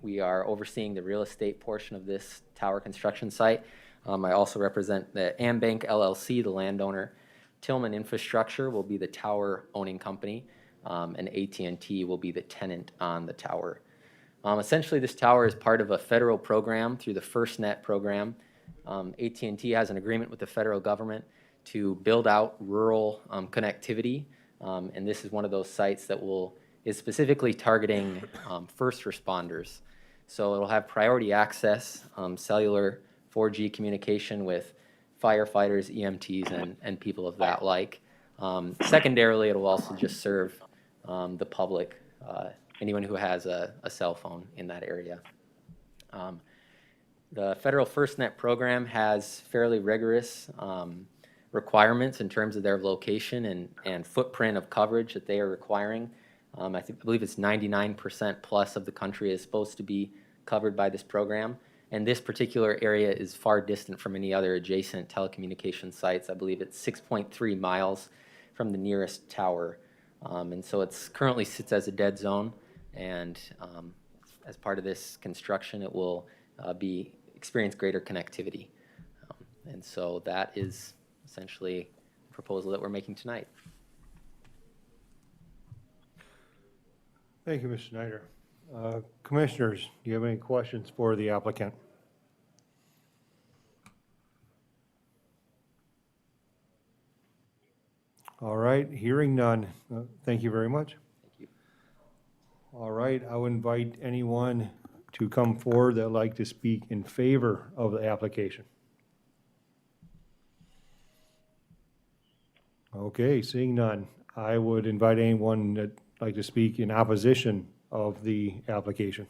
B: we are overseeing the real estate portion of this tower construction site. I also represent the Ambank LLC, the landowner. Tillman Infrastructure will be the tower owning company, and AT&T will be the tenant on the tower. Essentially, this tower is part of a federal program through the FirstNet program. AT&T has an agreement with the federal government to build out rural connectivity, and this is one of those sites that is specifically targeting first responders. So it'll have priority access, cellular 4G communication with firefighters, EMTs, and people of that like. Secondarily, it will also just serve the public, anyone who has a cell phone in that area. The federal FirstNet program has fairly rigorous requirements in terms of their location and footprint of coverage that they are requiring. I believe it's 99% plus of the country is supposed to be covered by this program. And this particular area is far distant from any other adjacent telecommunication sites. I believe it's 6.3 miles from the nearest tower. And so it currently sits as a dead zone. And as part of this construction, it will experience greater connectivity. And so that is essentially the proposal that we're making tonight.
A: Thank you, Mr. Snyder. Commissioners, do you have any questions for the applicant? All right, hearing none. Thank you very much.
B: Thank you.
A: All right, I would invite anyone to come forward that would like to speak in favor of the application. Okay, seeing none, I would invite anyone that would like to speak in opposition of the application.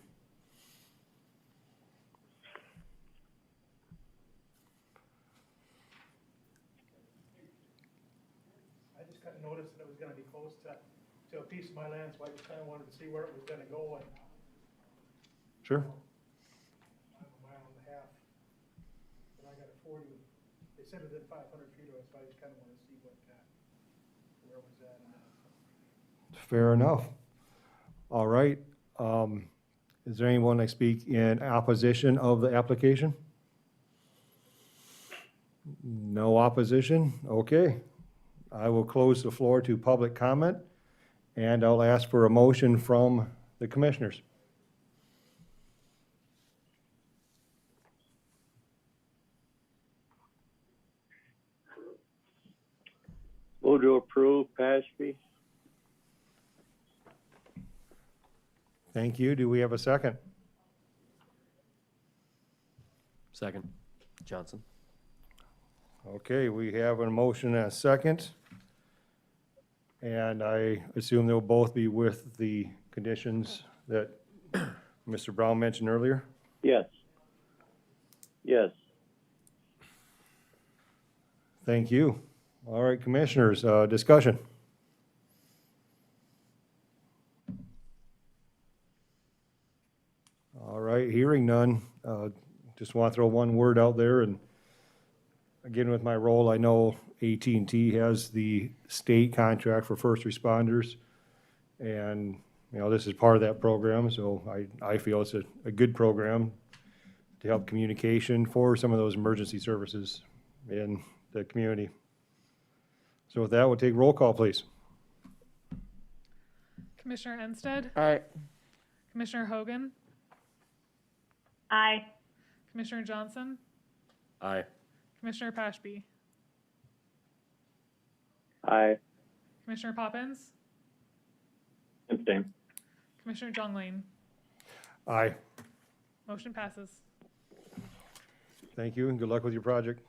E: I just kind of noticed that it was gonna be close to a piece of my land, so I just kind of wanted to see where it was gonna go, and
A: Sure.
E: I'm a mile and a half, and I got a 40, they said it did 500 feet of it, so I just kind of wanted to see where it was at.
A: Fair enough. All right. Is there anyone that speak in opposition of the application? No opposition? Okay. I will close the floor to public comment, and I'll ask for a motion from the commissioners.
G: Move to approve, Pashby.
A: Thank you. Do we have a second?
J: Second. Johnson.
A: Okay, we have a motion and a second. And I assume they'll both be with the conditions that Mr. Brown mentioned earlier?
G: Yes. Yes.
A: Thank you. All right, commissioners, discussion. All right, hearing none, just want to throw one word out there, and again, with my role, I know AT&T has the state contract for first responders, and, you know, this is part of that program, so I feel it's a good program to help communication for some of those emergency services in the community. So with that, we'll take roll call, please.
C: Commissioner Ensted?
N: Aye.
C: Commissioner Hogan?
D: Aye.
C: Commissioner Johnson?
J: Aye.
C: Commissioner Pashby?
G: Aye.
C: Commissioner Poppins?
G: Abstain.
C: Commissioner John Lane?
A: Aye.
C: Motion passes.
A: Thank you, and good luck with your project.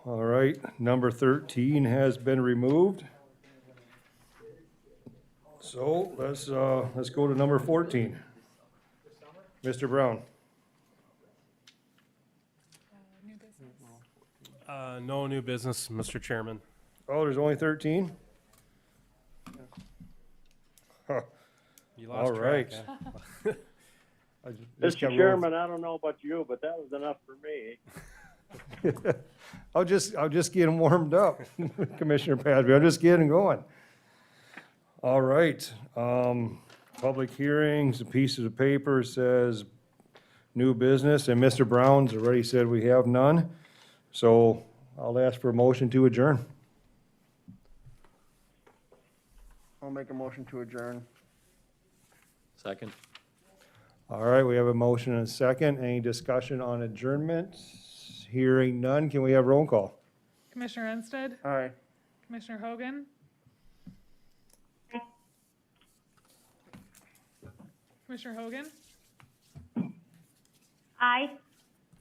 A: All right, number 13 has been removed. So let's go to number 14. Mr. Brown.
F: No new business, Mr. Chairman.
A: Oh, there's only 13? Huh.
F: You lost
A: All
F: track,
A: right.
F: huh?
A: I just
G: Mr.
A: got rolling.
G: Chairman, I don't know about you, but that was enough for me.
A: I'll just get them warmed up, Commissioner Pasby. I'm just getting going. All right, public hearings, a piece of the paper says new business, and Mr. Brown's already said we have none. So I'll ask for a motion to adjourn.
V: I'll make a motion to adjourn.
J: Second.
A: All right, we have a motion and a second. Any discussion on adjournment? Hearing none, can we have roll call?
C: Commissioner Ensted,
V: Aye.
C: Commissioner Hogan, Commissioner Hogan,
D: Aye.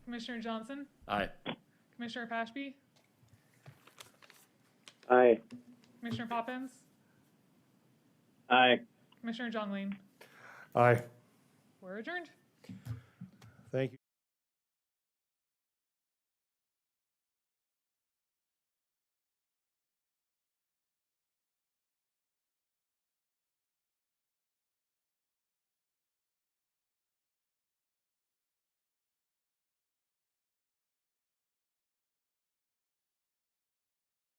C: Commissioner Johnson,
J: Aye.
C: Commissioner Pashby,
G: Aye.
C: Commissioner Poppins,
G: Aye.
C: Commissioner Jongling.
A: Aye.
C: We're adjourned.